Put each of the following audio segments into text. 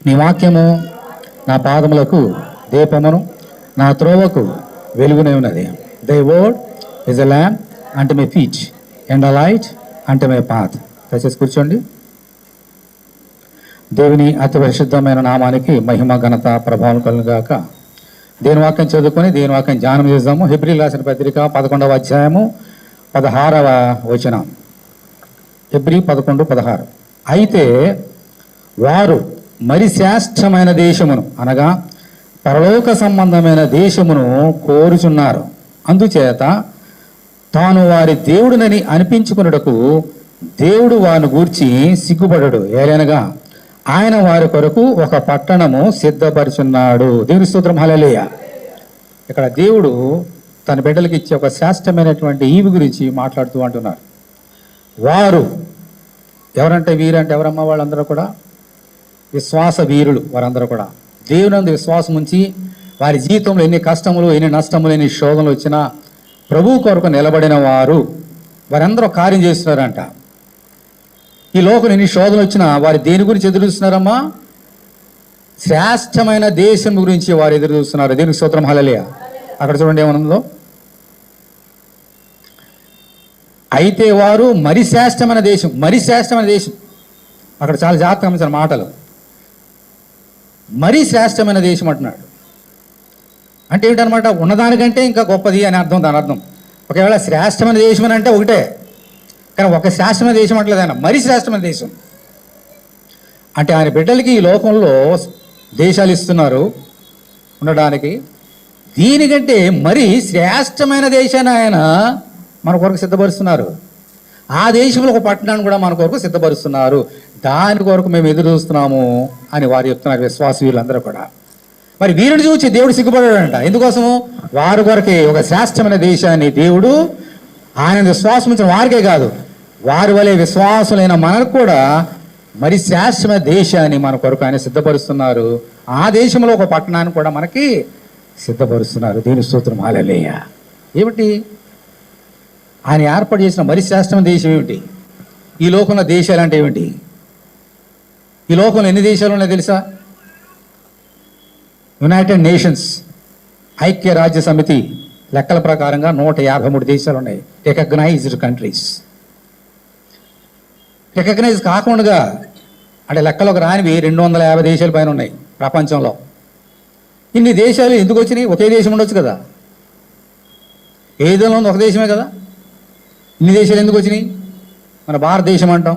నీ వాక్యము నా పాదములకు దీపమును, నా త్రోవకు వెలుగునే ఉన్నది. The word is a lamp unto my feet and a light unto my path. దయచేసి కూర్చోండి. దేవుని అతి పరిశుద్ధమైన నామానికి మహిమ, ఘనత, ప్రభావం కలుగుగాక. దేని వాక్యం చదువుకొని దేని వాక్యం ధ్యానం చేద్దాము. హెబ్రీయులకు రాసిన పత్రిక 11వ అధ్యాయము 16వ వచనం. హెబ్రీ 11:16. అయితే వారు మరి శ్రేష్టమైన దేశమును అనగా పరలోక సంబంధమైన దేశమును కోరుచున్నారు. అందుచేత తాను వారి దేవుడునని అనిపించుకున్నటకు దేవుడు వారిని గూర్చి సిగ్గుపడడు. ఏలైనగా ఆయన వారి కొరకు ఒక పట్టణము సిద్ధపరుచున్నాడు. దేవుని స్తోత్రం, హల్లెలూయా. ఇక్కడ దేవుడు తన బిడ్డలకి ఇచ్చే ఒక శ్రేష్టమైనటువంటి ఈవి గురించి మాట్లాడుతూ అంటున్నారు. వారు ఎవరంటే, వీరంటే ఎవరమ్మా? వాళ్ళందరూ కూడా విశ్వాస వీరులు. వారందరూ కూడా దేవునందు విశ్వాసం ఉంచి వారి జీవితంలో ఎన్ని కష్టములు, ఎన్ని నష్టములు, ఎన్ని శోధనలు వచ్చినా ప్రభు కొరకు నిలబడిన వారు, వారందరూ కార్యం చేస్తున్నారంట. ఈ లోకం ఎన్ని శోధనలు వచ్చినా వారు దేని గురించి ఎదురు చూస్తున్నారమ్మా? శ్రేష్టమైన దేశం గురించి వారు ఎదురు చూస్తున్నారు. దేవునికి స్తోత్రం, హల్లెలూయా. అక్కడ చూడండి ఏమనుందో. అయితే వారు మరి శ్రేష్టమైన దేశం, మరి శ్రేష్టమైన దేశం. అక్కడ చాలా జాగ్రత్తగా గమనించిన మాటలు. మరీ శ్రేష్టమైన దేశం అంటున్నాడు. అంటే ఏంటనమాట? ఉన్నదానికంటే ఇంకా గొప్పది అని అర్థం. దాని అర్థం ఒకవేళ శ్రేష్టమైన దేశం అని అంటే ఒకటే, కానీ ఒక శ్రేష్టమైన దేశం అంటలేదు ఆయన, మరీ శ్రేష్టమైన దేశం. అంటే ఆయన బిడ్డలకి ఈ లోకంలో దేశాలు ఇస్తున్నారు ఉండడానికి. దీనికంటే మరీ శ్రేష్టమైన దేశాన్ని ఆయన మన కొరకు సిద్ధపరుస్తున్నారు. ఆ దేశంలో ఒక పట్టణాన్ని కూడా మన కొరకు సిద్ధపరుస్తున్నారు. దాని కొరకు మేము ఎదురు చూస్తున్నాము అని వారు చెప్తున్నారు, విశ్వాస వీళ్ళందరూ కూడా. మరి వీరిని చూసి దేవుడు సిగ్గుపడాడంట. ఎందుకోసము? వారి కొరకే ఒక శ్రేష్టమైన దేశాన్ని దేవుడు ఆయన విశ్వాసం ఉంచిన వారికే కాదు, వారి వలె విశ్వాసులైన మనకు కూడా మరి శ్రేష్టమైన దేశాన్ని మన కొరకు ఆయన సిద్ధపరుస్తున్నారు. ఆ దేశంలో ఒక పట్టణాన్ని కూడా మనకి సిద్ధపరుస్తున్నారు. దేవుని స్తోత్రం, హల్లెలూయా. ఏమిటి ఆయన ఏర్పాటు చేసిన మరి శ్రేష్టమైన దేశం? ఏమిటి? ఈ లోకంలో దేశాలు అంటే ఏమిటి? ఈ లోకంలో ఎన్ని దేశాలు ఉన్నాయో తెలుసా? యునైటెడ్ నేషన్స్, ఐక్య రాజ్య సమితి లెక్కల ప్రకారంగా 153 దేశాలు ఉన్నాయి. Recognised countries. రికగ్నైజ్ కాకుండా అంటే లెక్కలోకి రానివి 250 దేశాల పైన ఉన్నాయి ప్రపంచంలో. ఇన్ని దేశాలు ఎందుకు వచ్చినాయి? ఒకే దేశం ఉండొచ్చు కదా. ఏ దేశంలో ఉంది? ఒక దేశమే కదా. ఇన్ని దేశాలు ఎందుకు వచ్చినాయి? మన భారతదేశం అంటాం,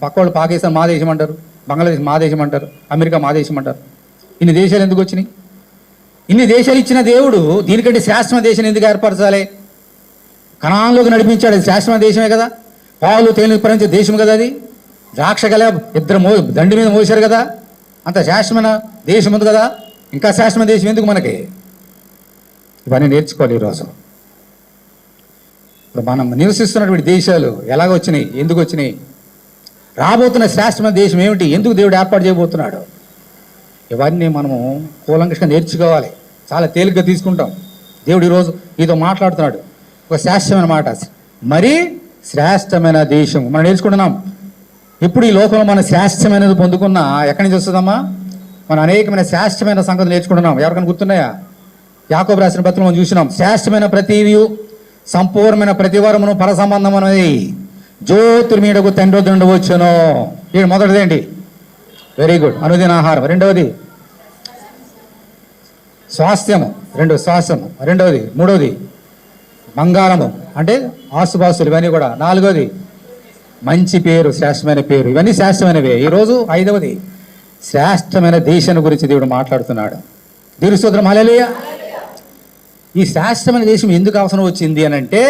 పక్క వాళ్ళు పాకిస్తాన్ మా దేశం అంటారు, బంగ్లాదేశ్ మా దేశం అంటారు, అమెరికా మా దేశం అంటారు. ఇన్ని దేశాలు ఎందుకు వచ్చినాయి? ఇన్ని దేశాలు ఇచ్చిన దేవుడు దీనికంటే శ్రేష్టమైన దేశాన్ని ఎందుకు ఏర్పరచాలి? కనాన్లోకి నడిపించాడు. అది శ్రేష్టమైన దేశమే కదా. పాలు తేనె ప్రపంచ దేశం కదా. అది ద్రాక్ష గల ఇద్దరు దండి మీద మోసారు కదా. అంత శ్రేష్టమైన దేశం ఉంది కదా. ఇంకా శ్రేష్టమైన దేశం ఎందుకు మనకి? ఇవన్నీ నేర్చుకోవాలి ఈరోజు. ఇప్పుడు మనం నివసిస్తున్నటువంటి దేశాలు ఎలాగ వచ్చినాయి, ఎందుకు వచ్చినాయి, రాబోతున్న శ్రేష్టమైన దేశం ఏమిటి, ఎందుకు దేవుడు ఏర్పాటు చేయబోతున్నాడు, ఇవన్నీ మనము కూలంకషంగా నేర్చుకోవాలి. చాలా తేలిగ్గా తీసుకుంటాం. దేవుడు ఈరోజు మీతో మాట్లాడుతున్నాడు. ఒక శ్రేష్టమైన మాట, మరీ శ్రేష్టమైన దేశం మనం నేర్చుకుంటున్నాం. ఇప్పుడు ఈ లోకంలో మనం శ్రేష్టమైనది పొందుకున్నా ఎక్కడి నుంచి వస్తుందమ్మా? మనం అనేకమైన శ్రేష్టమైన సంగతులు నేర్చుకుంటున్నాం. ఎవరికైనా గుర్తున్నాయా? యాకోబు రాసిన పత్రికలో మనం చూసినాం. శ్రేష్టమైన ప్రతివి సంపూర్ణమైన ప్రతివారమును పర సంబంధమైనది జ్యోతిర్మీడకు తండ్రి దండు వచ్చును. ఇది మొదటిదేంటి? వెరీ గుడ్, అనుదిన ఆహారం. రెండవది స్వాస్థ్యము, స్వాస్థ్యము. రెండవది, మూడవది బంగారము అంటే ఆస్తుపాస్తులు, ఇవన్నీ కూడా. నాలుగవది మంచి పేరు, శ్రేష్టమైన పేరు. ఇవన్నీ శ్రేష్టమైనవే. ఈరోజు ఐదవది శ్రేష్టమైన దేశాన్ని గురించి దేవుడు మాట్లాడుతున్నాడు. దేవుని స్తోత్రం, హల్లెలూయా. ఈ శ్రేష్టమైన దేశం ఎందుకు అవసరం వచ్చింది అని అంటే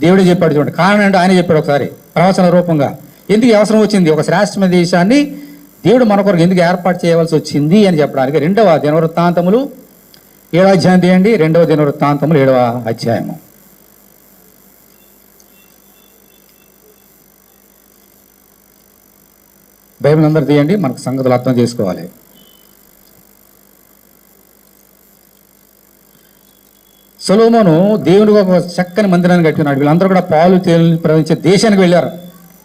దేవుడే చెప్పాడు. చూడండి కారణం అంటే ఆయన చెప్పాడు ఒకసారి ప్రవచన రూపంగా. ఎందుకు అవసరం వచ్చింది? ఒక శ్రేష్టమైన దేశాన్ని దేవుడు మన కొరకు ఎందుకు ఏర్పాటు చేయవలసి వచ్చింది అని చెప్పడానికి 2వ దినవృత్తాంతములు 7వ అధ్యాయం తీయండి. 2వ దినవృత్తాంతములు 7వ అధ్యాయము. బైబిల్ అందరూ తీయండి, మనకు సంగతులు అర్థం చేసుకోవాలి. సొలొమోను దేవునికి ఒక చక్కని మందిరాన్ని కట్టుకున్నాడు. వీళ్ళందరూ కూడా పాలు తేనెలు ప్రవహించే దేశానికి వెళ్ళారు.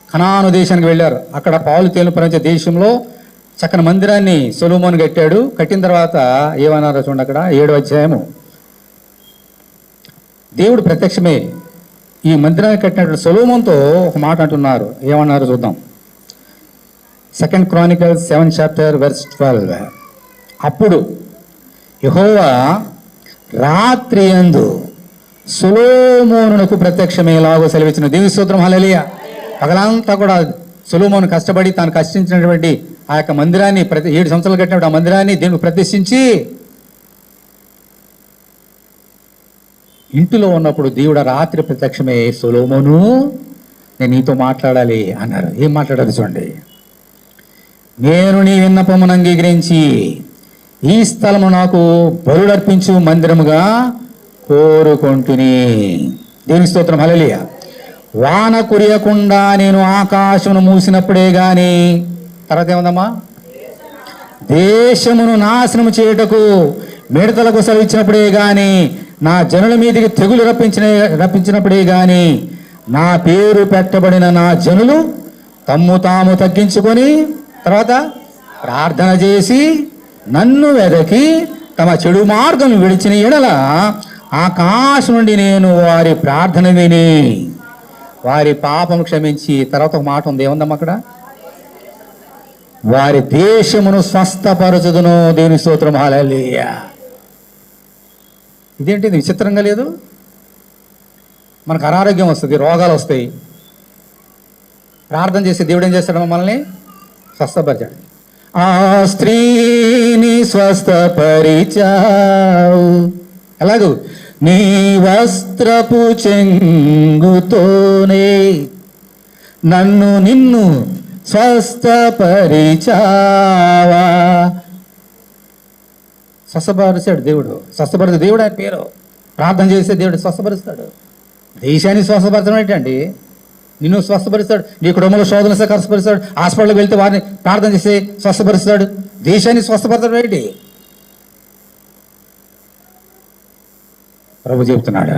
కనాను దేశానికి వెళ్ళారు. అక్కడ పాలు తేనెలు ప్రవహించే దేశంలో చక్కని మందిరాన్ని సొలొమోను కట్టాడు. కట్టిన తర్వాత ఏమన్నారో చూడండి, అక్కడ 7వ అధ్యాయము. దేవుడు ప్రత్యక్షమే ఈ మందిరాన్ని కట్టినటువంటి సొలొమోనుతో ఒక మాట అంటున్నారు. ఏమన్నారు చూద్దాం. 2 Chronicles 7:12. అప్పుడు యెహోవా రాత్రి యందు సొలొమోనునకు ప్రత్యక్షమేలాగో సెలవిచ్చిన. దేవుని స్తోత్రం, హల్లెలూయా. పగలంతా కూడా సొలొమోను కష్టపడి తాను కష్టించినటువంటి ఆ యొక్క మందిరాన్ని 7 సంవత్సరాలు కట్టినప్పుడు ఆ మందిరాన్ని దేవునికి ప్రతిష్ఠించి ఇంటిలో ఉన్నప్పుడు దేవుడు రాత్రి ప్రత్యక్షమే, సొలొమోను నేను నీతో మాట్లాడాలి అన్నారు. ఏం మాట్లాడాలి చూడండి. నేను నీ విన్నపమును అంగీకరించి ఈ స్థలము నాకు బలులర్పించు మందిరముగా కోరుకొంటిని. దేవుని స్తోత్రం, హల్లెలూయా. వాన కురియకుండా నేను ఆకాశమును మూసినప్పుడే గాని, తర్వాత ఏముందమ్మా, దేశమును నాశనము చేయుటకు మిడతలకు సెలవిచ్చినప్పుడే గాని, నా జనుల మీదకి తెగులు రప్పించినప్పుడే గాని, నా పేరు పెట్టబడిన నా జనులు తమ్ము తాము తగ్గించుకొని తర్వాత ప్రార్థన చేసి నన్ను వెదకి తమ చెడు మార్గం విడిచిన ఎడల ఆకాశం నుండి నేను వారి ప్రార్థన విని వారి పాపం క్షమించి, తర్వాత ఒక మాట ఉంది, ఏముందమ్మా అక్కడ, వారి దేశమును స్వస్థపరచుదును. దేవుని స్తోత్రం, హల్లెలూయా. ఇదేంటి విచిత్రంగా లేదు? మనకు అనారోగ్యం వస్తుంది, రోగాలు వస్తాయి. ప్రార్థన చేసి దేవుడు ఏం చేస్తాడు? మనల్ని స్వస్థపరిచాడు. ఆ స్త్రీని స్వస్థపరిచావు, ఎలాగూ నీ వస్త్రపు చెంగుతోనే నిన్ను స్వస్థపరిచావా. స్వస్థపరిచాడు దేవుడు. స్వస్థపరిచే దేవుడు ఆయన పేరు. ప్రార్థన చేస్తే దేవుడు స్వస్థపరుస్తాడు. దేశాన్ని స్వస్థపరచడం ఏంటండి? నిన్ను స్వస్థపరుస్తాడు. నీ కుటుంబంలో శోధన స్వస్థపరుస్తాడు. హాస్పిటల్కి వెళ్తే వారిని ప్రార్థన చేస్తే స్వస్థపరుస్తాడు. దేశాన్ని స్వస్థపరచడం ఏంటి? ప్రభు చెబుతున్నాడు,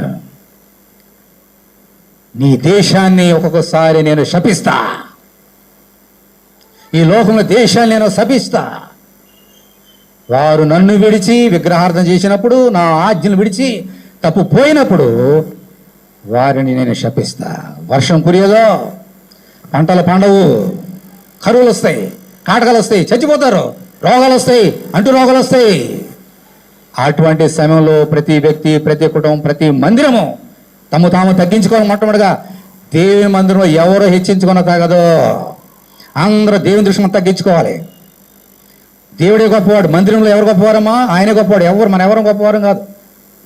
నీ దేశాన్ని ఒక్కొక్కసారి నేను శపిస్తా. ఈ లోకంలో దేశాన్ని నేను శపిస్తా. వారు నన్ను విడిచి విగ్రహార్థం చేసినప్పుడు, నా ఆజ్ఞలు విడిచి తప్పు పోయినప్పుడు వారిని నేను శపిస్తా. వర్షం కురియదో, పంటలు పండవు, కరువులు వస్తాయి, కాటకాలు వస్తాయి, చచ్చిపోతారు, రోగాలు వస్తాయి, అంటు రోగాలు వస్తాయి. అటువంటి సమయంలో ప్రతి వ్యక్తి, ప్రతి కుటుంబం, ప్రతి మందిరము తాము తగ్గించుకోవాలి. మొట్టమొదటిగా దేవుని మందిరంలో ఎవరో హెచ్చించుకున్న తాగదో, అందరూ దేవుని దృష్టిని తగ్గించుకోవాలి. దేవుడే గొప్పవాడు. మందిరంలో ఎవరు గొప్పవారమ్మా? ఆయనే గొప్పవాడు. ఎవరు గొప్పవారం కాదు.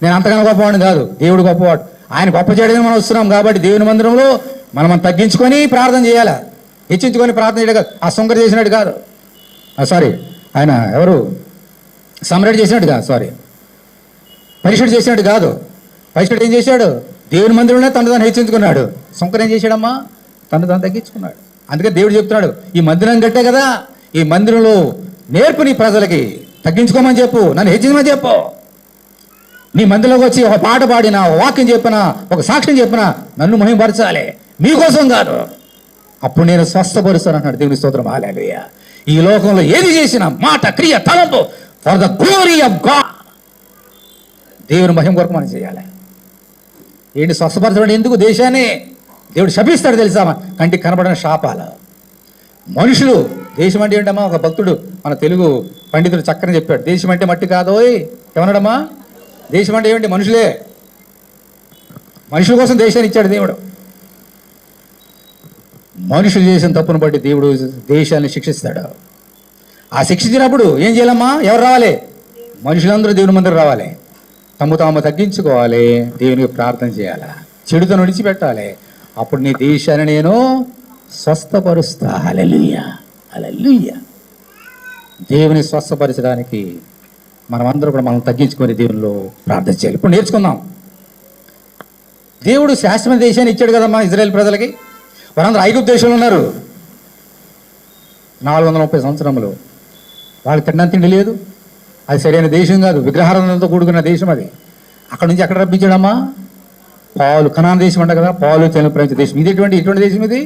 నేను అంతగానో గొప్పవాడిని కాదు. దేవుడు గొప్పవాడు. ఆయన గొప్ప చేయడానికి మనం వస్తున్నాం కాబట్టి దేవుని మందిరంలో మనం తగ్గించుకొని ప్రార్థన చేయాలి. హెచ్చించుకొని ప్రార్థన చేయడం కాదు. ఆ శంకర్ చేసినట్టు కాదు, ఆయన ఎవరు సమ్రాట్ చేసినట్టు కాదు, పరిషుడు చేసినట్టు కాదు. పరిషుడు ఏం చేశాడు? దేవుని మందిరంలో తను హెచ్చించుకున్నాడు. శంకర్ ఏం చేశాడమ్మా? తను తగ్గించుకున్నాడు. అందుకే దేవుడు చెప్తున్నాడు, ఈ మందిరం కట్టే కదా, ఈ మందిరంలో నేర్పు నీ ప్రజలకి, తగ్గించుకోమని చెప్పు, నన్ను హెచ్చించమని చెప్పు. నీ మందిలోకి వచ్చి ఒక పాట పాడినా, ఒక వాక్యం చెప్పినా, ఒక సాక్ష్యం చెప్పినా నన్ను మహిమపరచాలి, మీకోసం కాదు. అప్పుడు నేను స్వస్థపరుస్తాను అంటున్నాడు. దేవుని స్తోత్రం, హల్లెలూయా. ఈ లోకంలో ఏది చేసినా మాట, క్రియ, తలంపు for the glory of God, దేవుని మహిమ కొరకు మనం చేయాలి. ఏంటి స్వస్థపరచడం ఎందుకు? దేశాన్ని దేవుడు శపిస్తాడు తెలుసా? కంటికి కనబడిన శాపాలు. మనుషులు, దేశం అంటే ఏంటమ్మా? ఒక భక్తుడు, మన తెలుగు పండితుడు చక్కని చెప్పాడు, దేశం అంటే మట్టి కాదోయ్. ఏమన్నాడమ్మా? దేశం అంటే ఏమిటి? మనుషులే. మనుషుల కోసం దేశాన్ని ఇచ్చాడు దేవుడు. మనుషులు చేసిన తప్పును బట్టి దేవుడు దేశాన్ని శిక్షిస్తాడు. ఆ శిక్షించినప్పుడు ఏం చేయాలమ్మా? ఎవరు రావాలి? మనుషులందరూ దేవుని మందిరం రావాలి, తాము తగ్గించుకోవాలి, దేవునికి ప్రార్థన చేయాలి, చెడుతో విడిచిపెట్టాలి. అప్పుడు నీ దేశాన్ని నేను స్వస్థపరుస్తా. హల్లెలూయా, హల్లెలూయా. దేవుని స్వస్థపరచడానికి మనమందరూ కూడా మనం తగ్గించుకొని దేవునిలో ప్రార్థన చేయాలి. ఇప్పుడు నేర్చుకుందాం. దేవుడు శాశ్వత దేశాన్ని ఇచ్చాడు కదమ్మా ఇజ్రాయెల్ ప్రజలకి. వారందరూ ఐగుప్తు దేశంలో ఉన్నారు 430 సంవత్సరములు. వాళ్ళకి తిండి లేదు. అది సరైన దేశం కాదు, విగ్రహారాధనతో కూడుకున్న దేశం అది. అక్కడ నుంచి ఎక్కడ రప్పించాడమ్మా? కనాన్ దేశం అంట కదా, పాలు తేనెలు ప్రవహించే దేశం. ఇది ఎటువంటి దేశం? ఇది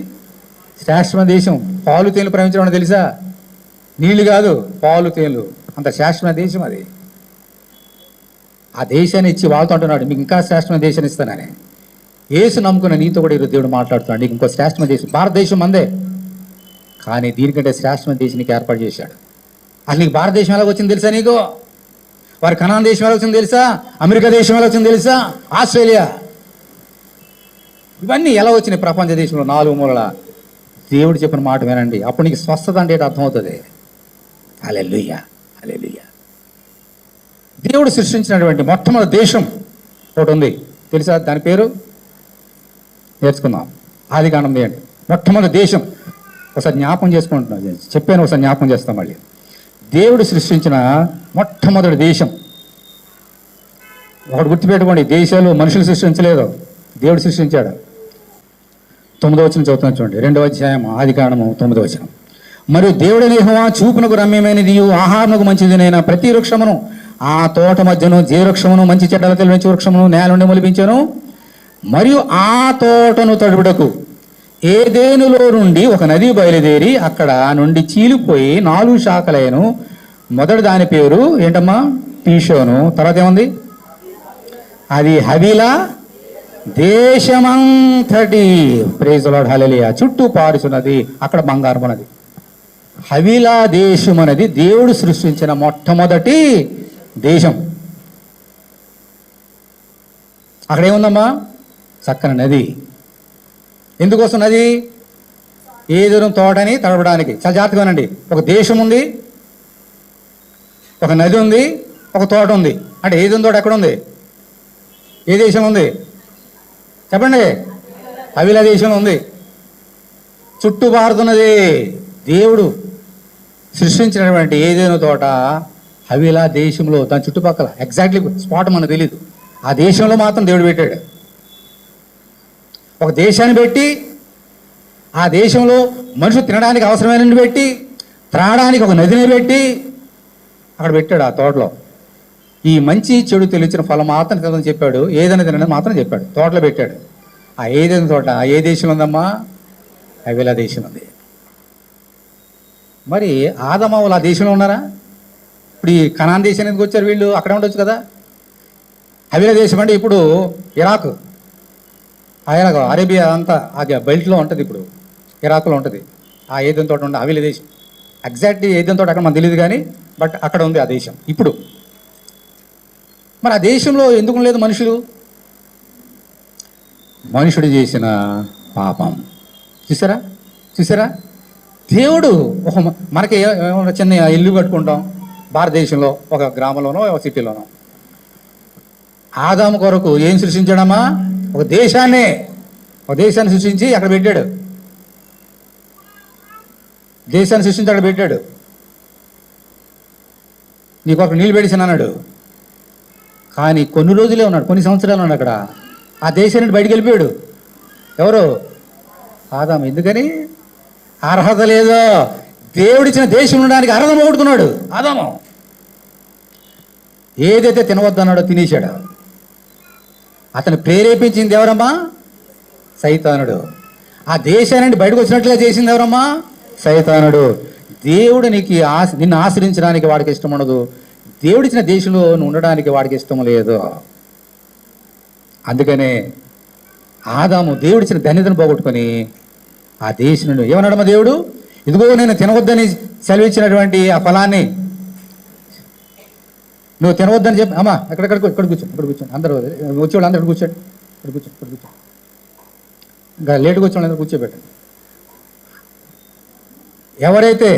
శాశ్వత దేశం. పాలు తేనెలు ప్రవహించడం తెలుసా? నీళ్లు కాదు, పాలు తేలు, అంత శ్రేష్టమైన దేశం అది. ఆ దేశాన్ని ఇచ్చి వాళ్ళతో అంటున్నాడు, మీకు ఇంకా శ్రేష్టమైన దేశాన్ని ఇస్తానని. యేసు నమ్ముకున్న నీతో కూడా ఈరోజు దేవుడు మాట్లాడుతున్నాడు, నీకు ఇంకో శ్రేష్టమైన దేశం. భారతదేశం అందే, కానీ దీనికంటే శ్రేష్టమైన దేశం నీకు ఏర్పాటు చేశాడు. అసలు నీకు భారతదేశం ఎలా వచ్చింది తెలుసా? నీకు వారి కనాన్ దేశం ఎలా వచ్చింది తెలుసా? అమెరికా దేశం ఎలా వచ్చింది తెలుసా? ఆస్ట్రేలియా, ఇవన్నీ ఎలా వచ్చినాయి ప్రపంచ దేశంలో 4 మూలల? దేవుడు చెప్పిన మాట వినండి, అప్పుడు నీకు స్వస్థత అంటే అర్థమవుతుంది. హల్లెలూయా, హల్లెలూయా. దేవుడు సృష్టించినటువంటి మొట్టమొదటి దేశం ఒకటి ఉంది తెలుసా? దాని పేరు నేర్చుకుందాం. ఆదికాండం తీయండి. మొట్టమొదటి దేశం ఒకసారి జ్ఞాపకం చేసుకుంటున్నాం, చెప్పాను, ఒకసారి జ్ఞాపకం చేస్తాం మళ్ళీ. దేవుడు సృష్టించిన మొట్టమొదటి దేశం ఒకటి గుర్తుపెట్టుకోండి, దేశాలు మనుషులు సృష్టించలేదు, దేవుడు సృష్టించాడు. 9వ వచనం చదువుతున్నాను చూడండి, 2వ అధ్యాయం ఆదికాండము 9వ వచనం. మరియు దేవుడైన యెహోవా చూపునకు రమ్యమైనది ఆహారమునకు మంచిదినైన ప్రతి వృక్షమును ఆ తోట మధ్యను జీవవృక్షమును మంచి చెడ్డల తెలివించే వృక్షమును నేల నుండి మొలిపించాను. మరియు ఆ తోటను తడుపుటకు ఏదేనులో నుండి ఒక నది బయలుదేరి అక్కడ నుండి చీలిపోయి 4 శాఖలైన. మొదటి దాని పేరు ఏంటమ్మా? పీషోను. తర్వాత ఏముంది? అది హవీలా దేశమంతటి, ప్రైజ్ ది లార్డ్, హల్లెలూయా, చుట్టూ పారుచున్నది, అక్కడ బంగారం ఉన్నది. హవీలా దేశం అనేది దేవుడు సృష్టించిన మొట్టమొదటి దేశం. అక్కడ ఏముందమ్మా? చక్కని నది. ఎందుకోసం నది? ఏదైనా తోటని తడపడానికి. చాలా జాగ్రత్తగా వినండి, ఒక దేశం ఉంది, ఒక నది ఉంది, ఒక తోట ఉంది. అంటే ఏదైనా తోట ఎక్కడ ఉంది? ఏ దేశంలో ఉంది చెప్పండి? హవీలా దేశంలో ఉంది. చుట్టూ పారుతున్నది. దేవుడు సృష్టించినటువంటి ఏదైనా తోట హవీలా దేశంలో, దాని చుట్టుపక్కల ఎగ్జాక్ట్లీ స్పాట్ మనకు తెలీదు, ఆ దేశంలో మాత్రం దేవుడు పెట్టాడు. ఒక దేశాన్ని పెట్టి ఆ దేశంలో మనుషులు తినడానికి అవసరమైన పెట్టి, త్రాగడానికి ఒక నదిని పెట్టి అక్కడ పెట్టాడు. ఆ తోటలో ఈ మంచి చెడు తెలిసిన ఫలం మాత్రం తినదని చెప్పాడు, ఏదైనా తినని మాత్రం చెప్పాడు, తోటలో పెట్టాడు. ఆ ఏదైనా తోట ఏ దేశంలో ఉందమ్మా? హవీలా దేశం ఉంది. మరి ఆదమవులు ఆ దేశంలో ఉన్నారా? ఇప్పుడు ఈ కనాన్ దేశం ఎందుకు వచ్చారు వీళ్ళు? అక్కడే ఉండొచ్చు కదా. హవీలా దేశం అంటే ఇప్పుడు ఇరాక్, అరేబియా అంతా ఆ బెల్ట్లో ఉంటుంది, ఇప్పుడు ఇరాక్లో ఉంటుంది. ఆ ఏదైనా తోట ఉండే హవీలా దేశం. ఎగ్జాక్ట్లీ ఏదైనా తోట అక్కడ మనకు తెలియదు కానీ, బట్ అక్కడ ఉంది ఆ దేశం ఇప్పుడు. మరి ఆ దేశంలో ఎందుకు లేదు మనుషులు? మనుషుడు చేసిన పాపం. చూసారా చూసారా? దేవుడు మనకి చిన్న ఇల్లు కట్టుకుంటాం భారతదేశంలో, ఒక గ్రామంలోనో ఒక సిటీలోనో. ఆదాము కొరకు ఏం సృష్టించాడమ్మా? ఒక దేశాన్ని సృష్టించి అక్కడ పెట్టాడు. దేశాన్ని సృష్టించి అక్కడ పెట్టాడు. నీ కొరకు నీళ్ళు పెట్టేసాను అన్నాడు. కానీ కొన్ని రోజులే ఉన్నాడు, కొన్ని సంవత్సరాలు ఉన్నాడు అక్కడ. ఆ దేశాన్ని బయటికి వెళ్ళిపోయాడు. ఎవరు? ఆదాము. ఎందుకని? అర్హత లేదో. దేవుడిచ్చిన దేశం ఉండడానికి అర్హత పోగొట్టుకున్నాడు ఆదాము. ఏదైతే తినవద్దన్నాడో తినేశాడు. అతను ప్రేరేపించింది ఎవరమ్మా? సైతానుడు. ఆ దేశాన్ని బయటకు వచ్చినట్లుగా చేసింది ఎవరమ్మా? సైతానుడు. దేవుడు నిన్ను ఆశ్రయించడానికి వాడికి ఇష్టం ఉండదు. దేవుడిచ్చిన దేశంలో నువ్వు ఉండడానికి వాడికి ఇష్టం లేదు. అందుకనే ఆదాము దేవుడిచ్చిన ధన్యతను పోగొట్టుకొని ఆ దేశం ఏమన్నాడమ్మా దేవుడు? ఇదిగో నేను తినవద్దని సెలవిచ్చినటువంటి ఆ ఫలాన్ని నువ్వు తినవద్దని చెప్పి, అమ్మా ఇక్కడ కూర్చోండి, అందరూ వచ్చేవాళ్ళు అందరూ కూర్చోండి, ఇక్కడ కూర్చో. ఇంకా లేటుగా వచ్చేవాళ్ళు అందరూ కూర్చోబెట్టండి. ఎవరైతే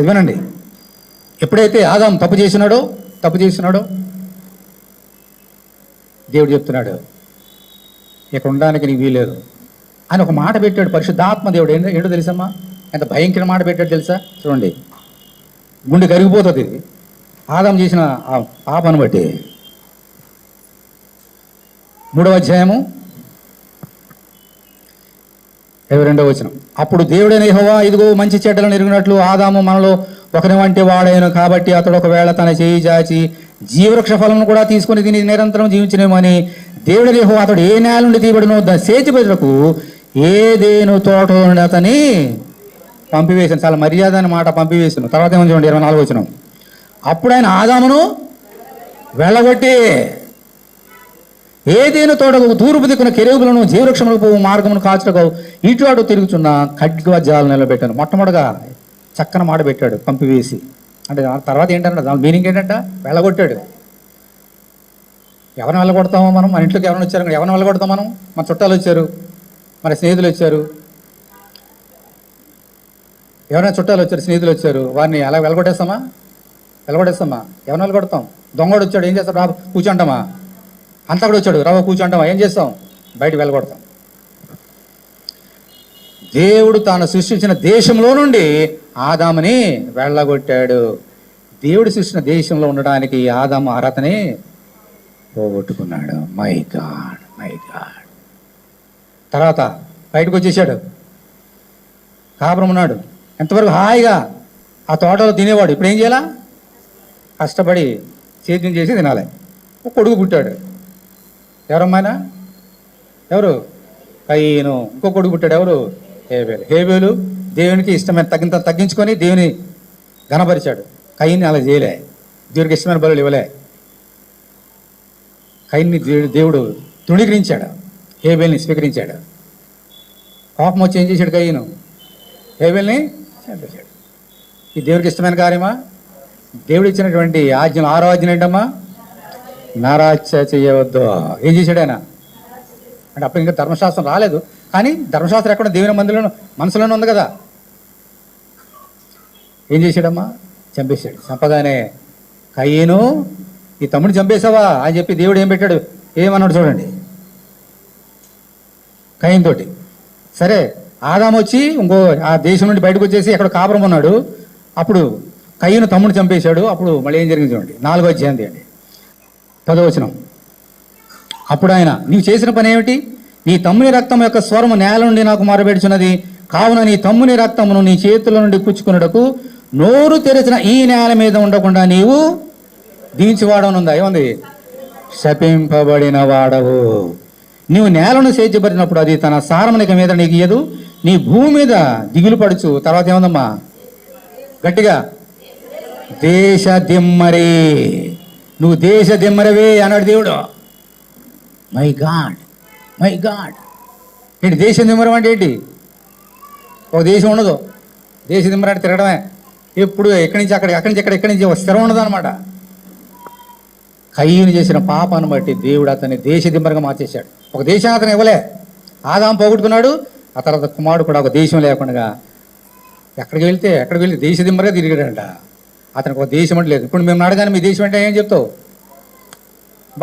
వినండి, ఎప్పుడైతే ఆదాం తప్పు చేసినాడో దేవుడు చెప్తున్నాడు, ఇక్కడ ఉండడానికి నీకు వీలేదు అని ఒక మాట పెట్టాడు. పరిశుద్ధాత్మ దేవుడు ఏంటో తెలుసమ్మా? ఎంత భయంకర మాట పెట్టాడు తెలుసా? చూడండి, గుండె కరిగిపోతుంది ఇది. ఆదాం చేసిన ఆ పాపను బట్టి. 3వ అధ్యాయము 22వ వచనం. అప్పుడు దేవుడైన యెహోవా ఇదిగో మంచి చెడ్డలను ఎరిగినట్లు ఆదాము మనలో ఒకరి వంటి వాడైన కాబట్టి అతడు ఒకవేళ తన చేయి చాచి జీవవృక్ష ఫలం కూడా తీసుకుని తిని నిరంతరం జీవించనేమని దేవుడైన యెహోవా అతడు ఏ నేల నుండి తీయబడినో దాన్ని సేచిపెట్టుటకు ఏదేను తోట నుండి అతని పంపివేశాను. చాలా మర్యాద అని మాట పంపివేశాను. తర్వాత ఏమని చూడండి 24 వచనం. అప్పుడు ఆయన ఆదామును వెళ్ళగొట్టి ఏదేను తోటకు తూర్పు దిక్కున కెరూబులను జీవవృక్షములకు పోవు మార్గమును కాచుటకు ఇటు అటు తిరుగుతున్న ఖడ్గవజ్రాలు నిలబెట్టాను. మొట్టమొదటిగా చక్కన మాట పెట్టాడు పంపివేసి. అంటే తర్వాత ఏంటంటే దాని మీనింగ్ ఏంటంట, వెళ్ళగొట్టాడు. ఎవరిని వెళ్ళగొడతామో మనం? మన ఇంట్లోకి ఎవరైనా వచ్చారు, ఎవరిని వెళ్ళగొడతాం మనం? మన చుట్టాలు వచ్చారు, మన స్నేహితులు వచ్చారు, ఎవరైనా చుట్టాలు వచ్చారు, స్నేహితులు వచ్చారు, వారిని అలా వెళ్ళగొట్టేస్తామా? ఎవరిని వెళ్ళగొడతాం? దొంగడు వచ్చాడు, ఏం చేస్తాం? రా కూర్చుంటామా? అంతకుడు వచ్చాడు, రావ కూర్చుంటామా? ఏం చేస్తాం? బయటకు వెళ్ళగొడతాం. దేవుడు తాను సృష్టించిన దేశంలో నుండి ఆదాముని వెళ్ళగొట్టాడు. దేవుడు సృష్టించిన దేశంలో ఉండడానికి ఆదాము అర్హతని పోగొట్టుకున్నాడు. My God. తర్వాత బయటకు వచ్చేసాడు, కాపురం ఉన్నాడు. ఎంతవరకు హాయిగా ఆ తోటలో తినేవాడు. ఇప్పుడు ఏం చేయాలా? కష్టపడి సేద్యం చేసి తినాలి. ఒక కొడుకు పుట్టాడు. ఎవరమ్మాయినా? ఎవరు? కయీను. ఇంకో కొడుకు పుట్టాడు. ఎవరు? హేబేలు దేవునికి ఇష్టమైన తగ్గించుకొని దేవుని ఘనపరిచాడు. కయీన్ని అలా చేయలే, దేవుడికి ఇష్టమైన బలులు ఇవ్వలే. కయీన్ని దేవుడు తృణీకరించాడు, హేబేల్ని స్వీకరించాడు. కోపం వచ్చి ఏం చేశాడు? కయీను హేబేల్ని చంపేశాడు. ఈ దేవుడికి ఇష్టమైన కార్యమా? దేవుడు ఇచ్చినటువంటి ఆజ్ఞలు 6వ ఆజ్ఞ ఏంటమ్మా? నారాచ చేయవద్దు. ఏం చేశాడు ఆయన? అంటే అప్పుడు ఇంకా ధర్మశాస్త్రం రాలేదు, కానీ ధర్మశాస్త్రం ఎక్కడ? దేవుని మందిలో మనసులోనే ఉంది కదా. ఏం చేశాడమ్మా? చంపేశాడు. చంపగానే కయ్యేను, ఈ తమ్ముడు చంపేశావా అని చెప్పి దేవుడు ఏం పెట్టాడు? ఏమన్నాడు చూడండి కయ్యన్ తోటి. సరే, ఆదాము వచ్చి ఇంకో ఆ దేశం నుండి బయటకు వచ్చేసి ఎక్కడ కాపురం ఉన్నాడు. అప్పుడు కయ్యను తమ్ముడు చంపేశాడు. అప్పుడు మళ్ళీ ఏం జరిగింది చూడండి 4వ అధ్యాయం అండి 10వ వచనం. అప్పుడు ఆయన, నీవు చేసిన పని ఏమిటి? నీ తమ్ముని రక్తం యొక్క స్వరము నేల నుండి నాకు మొరబెడుచున్నది. కావున నీ తమ్ముని రక్తమును నీ చేతుల నుండి పుచ్చుకున్నటకు నోరు తెరిచిన ఈ నేల మీద ఉండకుండా నీవు దీవించివాడనుందా? ఏముంది? శపింపబడిన వాడవు. నీవు నేలను సేద్యపరిచినప్పుడు అది తన సారమునిక మీద నీకు ఇయ్యదు. నీ భూమి మీద దిగులు పడుచు. తర్వాత ఏముందమ్మా? గట్టిగా, దేశ దిమ్మరే. నువ్వు దేశ దిమ్మరవే అన్నాడు దేవుడు. My God. ఏంటి దేశం దిమ్మరం అంటే? ఏంటి? ఒక దేశం ఉండదు. దేశ దిమ్మరం అంటే తిరగడమే. ఎప్పుడు ఎక్కడి నుంచి అక్కడ, ఎక్కడి నుంచి స్థిరం ఉండదు అనమాట. కయ్యూను చేసిన పాపాన్ని బట్టి దేవుడు అతన్ని దేశ దిమ్మరంగా మార్చేశాడు. ఒక దేశం అతను ఇవ్వలే. ఆదాము పోగొట్టుకున్నాడు. ఆ తర్వాత కుమారుడు కూడా ఒక దేశం లేకుండా ఎక్కడికి వెళ్తే దేశ దిమ్మరగా తిరిగాడంట. అతనికి ఒక దేశం అంటే లేదు. ఇప్పుడు మేము అడగానే మీ దేశం అంటే ఏం చెప్తావు?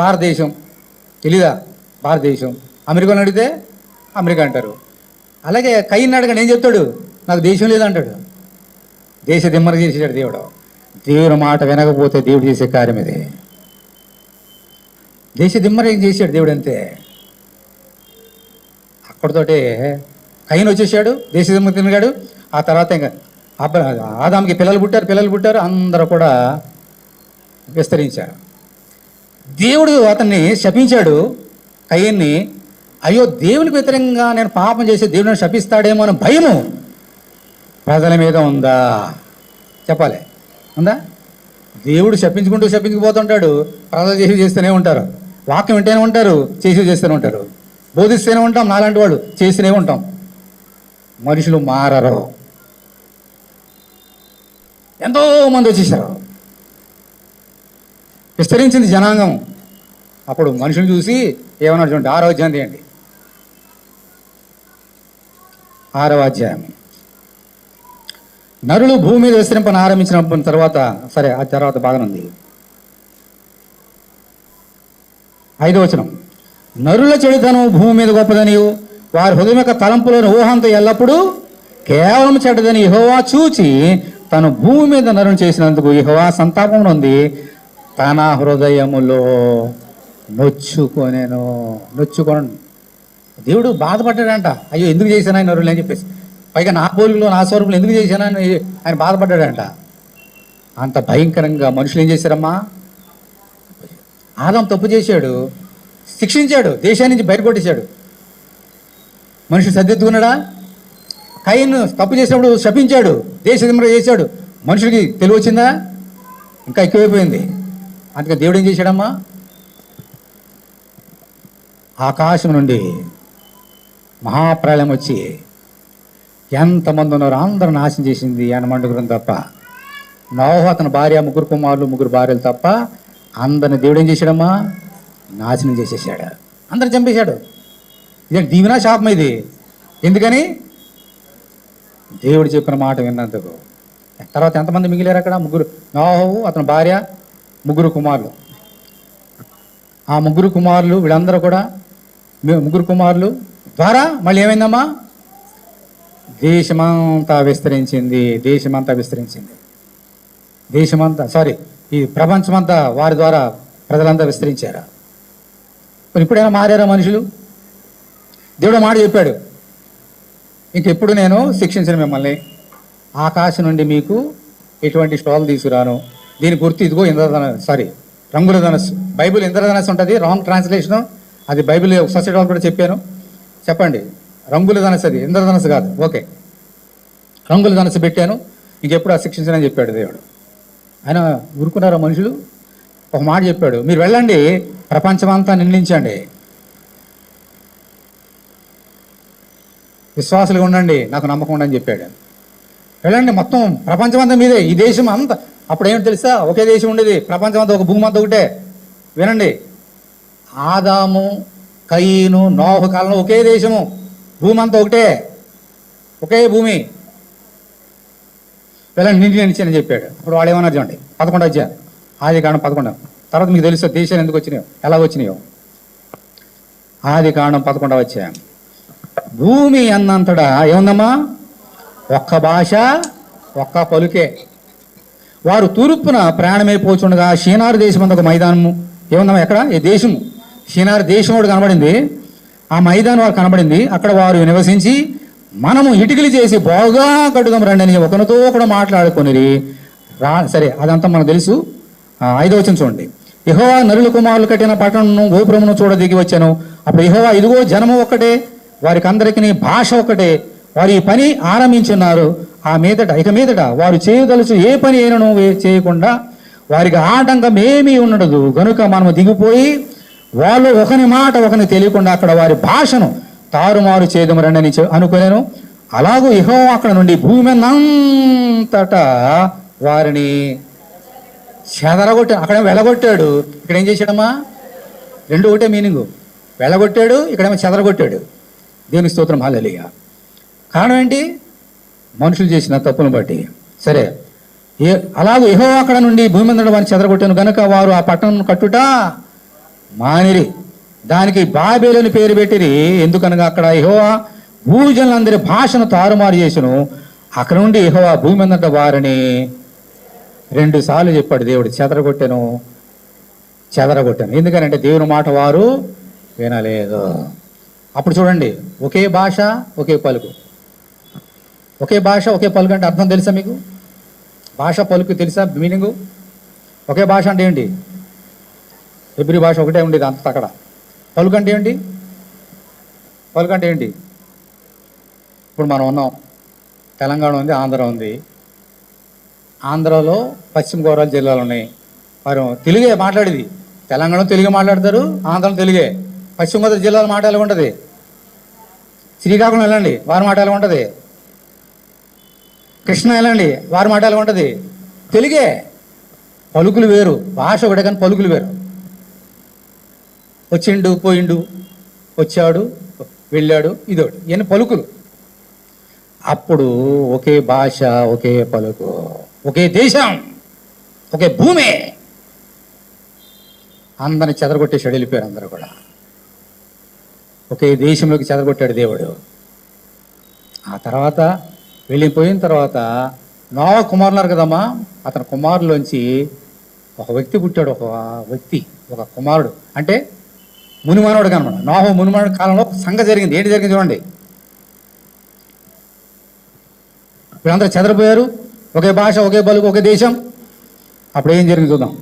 భారతదేశం. తెలీదా? భారతదేశం. అమెరికాలో అడిగితే అమెరికా అంటారు. అలాగే కయ్యని అడగండి, ఏం చెప్తాడు? నాకు దేశం లేదంటాడు. దేశ దిమ్మర చేసేసాడు దేవుడు. దేవుని మాట వినకపోతే దేవుడు చేసే కార్యం ఇది. దేశ దిమ్మర ఏం చేశాడు దేవుడు అంతే. అక్కడితోటే కయ్యను వచ్చేసాడు, దేశ దిమ్మర తిరిగాడు. ఆ తర్వాత ఇంకా ఆదాముకి పిల్లలు పుట్టారు. అందరూ కూడా విస్తరించారు. దేవుడు అతన్ని శపించాడు, కయ్యన్ని. అయ్యో, దేవునికి వ్యతిరేకంగా నేను పాపం చేసి దేవుడిని శపిస్తాడేమో అని భయము ప్రజల మీద ఉందా? చెప్పాలి, ఉందా? దేవుడు శపించుకుపోతుంటాడు, ప్రజలు చేస్తూనే ఉంటారు. వాక్యం వింటూనే ఉంటారు, చేస్తూనే ఉంటారు. బోధిస్తూనే ఉంటాం, నాలాంటి వాడు చేస్తూనే ఉంటాం. మనుషులు మారరు. ఎంతో మంది వచ్చేసారు, విస్తరించింది జనాంగం. అప్పుడు మనుషులు చూసి ఏమన్నాడు చూడండి 6వ అధ్యాయం తీయండి. 6వ అధ్యాయం. నరులు భూమి మీద విస్తరింపని ఆరంభించిన తర్వాత, సరే ఆ తర్వాత బాగానుంది. 5వ వచనం. నరుల చెడుతనం భూమి మీద గొప్పదని, వారి హృదయం యొక్క తలంపులోని ఊహంతో ఎల్లప్పుడూ కేవలం చెడ్డదని యెహోవా చూచి తను భూమి మీద నరుని చేసినందుకు యెహోవా సంతాపం ఉంది, తన హృదయములో నొచ్చుకొను. దేవుడు బాధపడ్డాడంట. అయ్యో, ఎందుకు చేశాను ఆయన నరులు అని చెప్పేసి. పైగా నా పోలికలో నా స్వరూపంలో ఎందుకు చేశానని ఆయన బాధపడ్డాడంట. అంత భయంకరంగా మనుషులు ఏం చేశారమ్మా? ఆదాము తప్పు చేశాడు, శిక్షించాడు, దేశాన్ని నుంచి బయట కొట్టేశాడు. మనుషులు సర్దిద్దుకున్నాడా? కయీను తప్పు చేసినప్పుడు శపించాడు, దేశదిమ్మర చేశాడు. మనుషుడికి తెలివి వచ్చిందా? ఇంకా ఎక్కువైపోయింది. అందుకే దేవుడు ఏం చేశాడమ్మా? ఆకాశం నుండి మహాప్రళయం వచ్చి ఎంతమంది ఉన్నారు అందరూ నాశనం చేసింది యనమండుగురం తప్ప. నోహు అతని భార్య, 3 కుమారులు 3 భార్యలు తప్ప అందరిని దేవుడు ఏం చేశాడమ్మా? నాశనం చేసేసాడు, అందరిని చంపేశాడు. ఇది దీవెనా శాపం ఇది. ఎందుకని? దేవుడు చెప్పిన మాట విన్నందుకు. తర్వాత ఎంతమంది మిగిలారు అక్కడ? 3. నోహు, అతని భార్య, 3 కుమారులు. ఆ 3 కుమారులు వీళ్ళందరూ కూడా 3 కుమారులు ద్వారా మళ్ళీ ఏమైందమ్మా? దేశమంతా విస్తరించింది. ఈ ప్రపంచమంతా వారి ద్వారా ప్రజలంతా విస్తరించారా? మరి ఇప్పుడైనా మారారా మనుషులు? దేవుడు మాట చెప్పాడు, ఇంకెప్పుడు నేను శిక్షించను మిమ్మల్ని. ఆకాశం నుండి మీకు ఎటువంటి స్టోలు తీసుకురాను. దీని గుర్తు ఇదిగో రంగుల ధనస్సు. బైబిల్ ఇంద్రధనస్సు ఉంటుంది, రాంగ్ ట్రాన్స్లేషను. అది బైబిల్ సొసైటీ వాళ్ళు కూడా చెప్పాను. చెప్పండి, రంగుల ధనస్సు, అది ఇంద్రధనస్సు కాదు. ఓకే, రంగుల ధనస్సు పెట్టాను, ఇంకెప్పుడు ఆ శిక్షించనని చెప్పాడు దేవుడు. ఆయన ఊరుకున్నారా మనుషులు? ఒక మాట చెప్పాడు, మీరు వెళ్ళండి, ప్రపంచమంతా నిందించండి, విశ్వాసులుగా ఉండండి, నాకు నమ్మకం ఉండని చెప్పాడు. వెళ్ళండి, మొత్తం ప్రపంచమంతా మీదే, ఈ దేశం అంతా. అప్పుడు ఏమిటి తెలుసా? ఒకే దేశం ఉండేది, ప్రపంచం అంతా, ఒక భూమి అంతా ఒకటే. వినండి, ఆదాము, కయీను, నోహు కాలంలో ఒకే దేశము, భూమి అంతా ఒకటే, ఒకే భూమి. వెళ్ళండి, నిండిని చెప్పాడు. ఇప్పుడు వాళ్ళు ఏమన్నారు చూడండి, 11 అధ్యాయం, ఆదికాండం 11. తర్వాత మీకు తెలుసు దేశాలు ఎందుకు వచ్చినాయో, ఎలా వచ్చినాయో. ఆదికాండం 11 అధ్యాయం. భూమి అన్నంతటా ఏముందమ్మా? ఒక్క భాష, ఒక్క పలుకే. వారు తూర్పున ప్రయాణమైపోతుండగా షీనారు దేశం అంత ఒక మైదానము ఏముందమ్మా? ఎక్కడ? ఈ దేశము, షీనారు దేశం ఒకటి కనబడింది. ఆ మైదానం వారు కనబడింది. అక్కడ వారు నివసించి, మనము ఇటుకలు చేసి బాగా కట్టుదాం రండి అని ఒకరితో కూడా మాట్లాడుకొని సరే, అదంతా మనకు తెలుసు. 5వ వచనం చూడండి. యెహోవా నరుల కుమారులు కట్టిన పట్టణమును గోపురమును చూడ దిగి వచ్చాను. అప్పుడు యెహోవా, ఇదిగో జనము ఒక్కటే, వారికి అందరికీ భాష ఒకటే, వారు ఈ పని ఆరంభించున్నారు. ఇక మీదట వారు చేయదలుచు ఏ పని అయినను చేయకుండా వారికి ఆటంకం ఏమీ ఉండదు. గనుక మనము దిగిపోయి వాళ్ళు ఒకని మాట ఒకని తెలియకుండా అక్కడ వారి భాషను తారుమారు చేయదము రండి అని అనుకునేను. అలాగూ యెహోవా అక్కడ నుండి భూమి అంతటా వారిని చెదరగొట్టాడు. అక్కడేమో వెళ్ళగొట్టాడు, ఇక్కడ ఏం చేశాడమ్మా? 2 ఒకటే మీనింగు. వెళ్ళగొట్టాడు, ఇక్కడేమో చెదరగొట్టాడు. దేవుని స్తోత్రం, హల్లెలూయా. కారణం ఏంటి? మనుషులు చేసిన తప్పును బట్టి. సరే, అలాగూ యెహోవా అక్కడ నుండి భూమి మీద వారిని చెదరగొట్టాను. గనుక వారు ఆ పట్టణం కట్టుట మానిరి, దానికి బాబేలు అని పేరు పెట్టిరి. ఎందుకనగా అక్కడ యెహోవా భూజనులందరి భాషను తారుమారు చేసెను. అక్కడ నుండి యెహోవా భూమి మీదట వారిని 2 సార్లు చెప్పాడు దేవుడు, చెదరగొట్టాను. ఎందుకనంటే దేవుని మాట వారు వినలేదు. అప్పుడు చూడండి, ఒకే భాష ఒకే పలుకు. ఒకే భాష ఒకే పలుకు అంటే అర్థం తెలుసా మీకు? భాష పలుకు తెలుసా మీనింగు? ఒకే భాష అంటే ఏంటి? హెబ్రీ భాష ఒకటే ఉండేది అంత అక్కడ. పలుకు అంటే ఏంటి? ఇప్పుడు మనం ఉన్నాం, తెలంగాణ ఉంది, ఆంధ్ర ఉంది. ఆంధ్రాలో పశ్చిమ గోదావరి జిల్లాలు ఉన్నాయి. వారు తెలుగే మాట్లాడేది. తెలంగాణలో తెలుగే మాట్లాడతారు, ఆంధ్రలో తెలుగే. పశ్చిమ గోదావరి జిల్లాలో మాట ఎలా ఉంటుంది? శ్రీకాకుళం వెళ్ళండి, వారి మాట ఎలా ఉంటుంది? కృష్ణ వెళ్ళండి, వారి మాట ఎలా ఉంటుంది? తెలుగే. పలుకులు వేరు, భాష ఒకటే కానీ పలుకులు వేరు. వచ్చిండు, పోయిండు, వచ్చాడు, వెళ్ళాడు, ఇదోటి, ఇవన్నీ పలుకులు. అప్పుడు ఒకే భాష ఒకే పలుకు, ఒకే దేశం, ఒకే భూమి. అందరిని చెదరగొట్టేసాడు, వెళ్ళిపోయారు అందరూ కూడా. ఒకే దేశంలోకి చెదరగొట్టాడు దేవుడు. ఆ తర్వాత వెళ్ళిపోయిన తర్వాత నోవా కుమారున్నారు కదమ్మా, అతని కుమారులోంచి ఒక వ్యక్తి పుట్టాడు. ఒక కుమారుడు అంటే మునిమానవుడు కనమాట. నోవా మునిమానవుడు కాలంలో సంగతి జరిగింది. ఏంటి జరిగింది చూడండి. వీళ్ళందరూ చెదరిపోయారు, ఒకే భాష ఒకే పలుకు ఒకే దేశం. అప్పుడు ఏం జరిగింది చూద్దాం.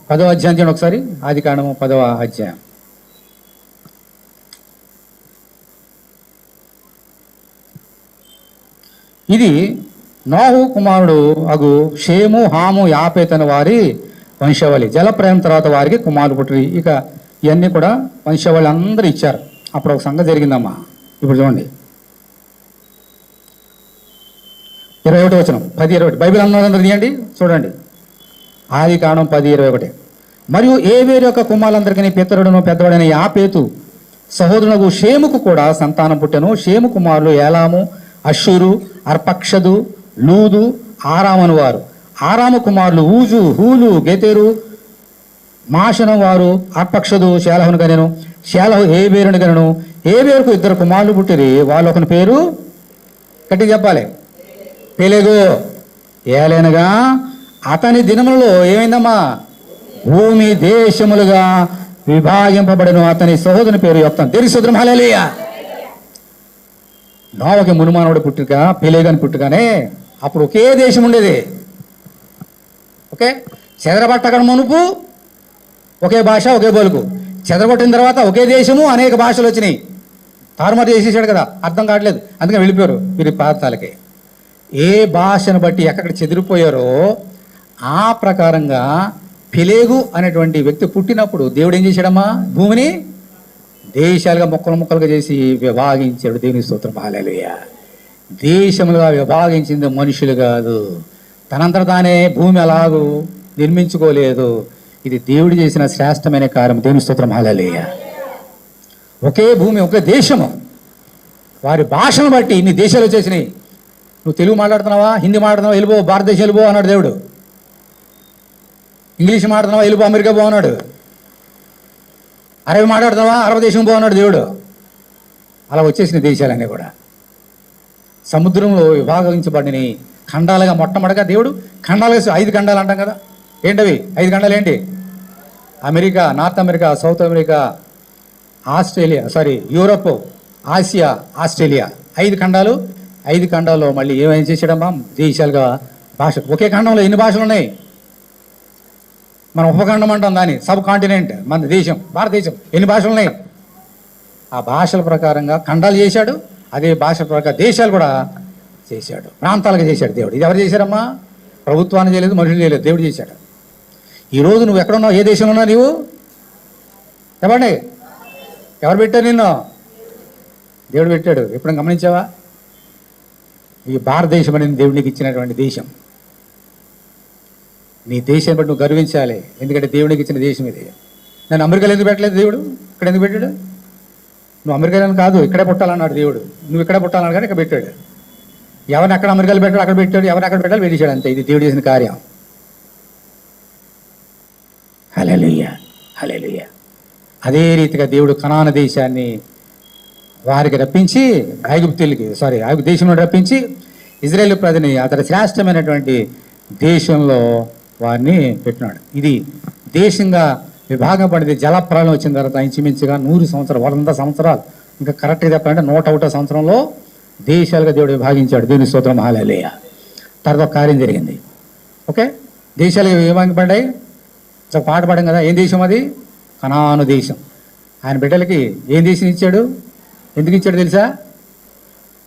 పదవ అధ్యాయం ఒకసారి, ఆదికాండము 10వ అధ్యాయం. ఇది నోహు కుమారుడు అగు షేము, హాము, యాపేత్ అనే వారి వంశావళి. జలప్రయాణం తర్వాత వారికి కుమారులు పుట్టిరి. ఇక ఇవన్నీ కూడా వంశావళి అందరూ ఇచ్చారు. అప్పుడు ఒక సంగతి జరిగిందమ్మా. ఇప్పుడు చూడండి 21 వచనం, 10:21. బైబిల్ అందరూ తీయండి, చూడండి. ఆదికాండం 10:21. మరియు ఏవేరు యొక్క కుమారులందరికీ పితరుడును పెద్దవాడైన యాపేతు సహోదరునకు షేముకు కూడా సంతానం పుట్టెను. షేము కుమారులు ఏలాము, అషూరు, అర్పక్షదు, లూదు, ఆరామను వారు. ఆరాము కుమారులు ఊజు, హూలు, గెతెరు, మాషను వారు. అర్పక్షదు షేలహును కనెను, షేలహు ఏబేరును కనెను. ఏబేరుకు 2 కుమారులు పుట్టిరి. వాళ్ళు ఒకని పేరు గట్టిగా చెప్పాలి, పెలెగు. ఏలైనగా అతని దినములలో ఏమైందమ్మా, భూమి దేశములుగా విభాగింపబడను. అతని సహోదరుని పేరు యొక్తాను. దేని సోదరం హల్లెలూయా. నోవకి మునుమానవుడు పుట్టుక, పెలెగని పుట్టుకనే అప్పుడు ఒకే దేశం ఉండేది. ఓకే, చెదరబట్టక మునుపు ఒకే భాష, ఒకే బలుకు. చెదరగొట్టిన తర్వాత ఒకే దేశము, అనేక భాషలు వచ్చినాయి. తారుమారు చేసేసాడు కదా, అర్థం కావట్లేదు, అందుకని వెళ్ళిపోయారు వీరి ప్రాంతాలకి. ఏ భాషను బట్టి ఎక్కడ చెదిరిపోయారో ఆ ప్రకారంగా పెలెగు అనేటువంటి వ్యక్తి పుట్టినప్పుడు దేవుడు ఏం చేశాడమ్మా, భూమిని దేశాలుగా ముక్కలు ముక్కలుగా చేసి విభాగించాడు. దేవుని స్తోత్రం హల్లెలూయా. దేశములుగా విభాగించింది మనుషులు కాదు, తనంతట తానే భూమి అలాగూ నిర్మించుకోలేదు. ఇది దేవుడు చేసిన శ్రేష్టమైన కార్యం. దేవుని స్తోత్రం హల్లెలూయా. ఒకే భూమి, ఒకే దేశము. వారి భాషను బట్టి ఇన్ని దేశాలు వచ్చేసినాయి. నువ్వు తెలుగు మాట్లాడుతున్నావా, హిందీ మాట్లాడుతున్నావా, వెళ్ళిపో భారతదేశం వెళ్ళిపో అన్నాడు దేవుడు. ఇంగ్లీష్ మాట్లాడుతున్నావా, వెళ్ళిపో అమెరికా పో అన్నాడు. అరబీ మాట్లాడుతున్నావా, అరబ్ దేశం పో అన్నాడు దేవుడు. అలా వచ్చేసిన దేశాలన్నీ కూడా సముద్రంలో విభాగించబడిన ఖండాలుగా. మొట్టమొదటిగా దేవుడు ఖండాలుగా 5 ఖండాలు అంటాం కదా, ఏంటవి 5 ఖండాలు ఏంటి? America, north America, south America, Australia, Europe, Asia, Australia. 5 ఖండాలు. 5 ఖండాల్లో మళ్ళీ ఏమైనా చేసాడమ్మా, దేశాలుగా భాష. ఒకే ఖండంలో ఎన్ని భాషలు ఉన్నాయి? మనం ఉపఖండం అంటాం దాన్ని, సబ్ కాంటినెంట్. మన దేశం భారతదేశం ఎన్ని భాషలు ఉన్నాయి? ఆ భాషల ప్రకారంగా ఖండాలు చేశాడు. అదే భాష ప్రకారం దేశాలు కూడా చేశాడు, ప్రాంతాలుగా చేశాడు దేవుడు. ఇది ఎవరు చేశారమ్మా? ప్రభుత్వాన్ని చేయలేదు, మనుషులు చేయలేదు, దేవుడు చేశాడు. ఈరోజు నువ్వు ఎక్కడున్నావు, ఏ దేశంలో ఉన్నావు నీవు? చెప్పండి, ఎవరు పెట్టారు నిన్ను? దేవుడు పెట్టాడు. ఎప్పుడైనా గమనించావా? ఈ భారతదేశం అనేది దేవుడికి ఇచ్చినటువంటి దేశం. నీ దేశాన్ని బట్టి నువ్వు గర్వించాలి, ఎందుకంటే దేవుడికి ఇచ్చిన దేశం ఇది. నేను అమెరికాలో ఎందుకు పెట్టలేదు దేవుడు? ఇక్కడ ఎందుకు పెట్టాడు? నువ్వు అమెరికాలో కాదు, ఇక్కడే పుట్టాలన్నాడు దేవుడు. నువ్వు ఇక్కడే పుట్టాలన్నాడు కానీ ఇక్కడ పెట్టాడు. ఎవరిని అక్కడ అమెరికాలో పెట్టాడు, అక్కడ పెట్టాడు. ఎవరిని అక్కడ పెట్టాలి, పెట్టేశాడు. అంతే. ఇది దేవుడు చేసిన కార్యం. హల్లెలూయా, హల్లెలూయా. అదే రీతిగా దేవుడు కనాను దేశాన్ని వారికి రప్పించి, ఐగుప్తు దేశంలో రప్పించి ఇజ్రాయేల్ ప్రజని అతడి శ్రేష్టమైనటువంటి దేశంలో వారిని పెట్టినాడు. ఇది దేశంగా విభాగం పడింది. జలప్రలయం వచ్చిన తర్వాత ఇంచుమించుగా 100 సంవత్సరాలు, 100 సంవత్సరాలు, ఇంకా కరెక్ట్గా చెప్పాలంటే 101 సంవత్సరంలో దేశాలుగా దేవుడు విభాగించాడు. దేవుని స్తోత్రం హల్లెలూయా. తర్వాత కార్యం జరిగింది. ఓకే, దేశాలుగా విభాగపడ్డాయి. ఒక పాట పాడాం కదా, ఏం దేశం అది? కనాను దేశం. ఆయన బిడ్డలకి ఏం దేశం ఇచ్చాడు? ఎందుకు ఇచ్చాడు తెలుసా?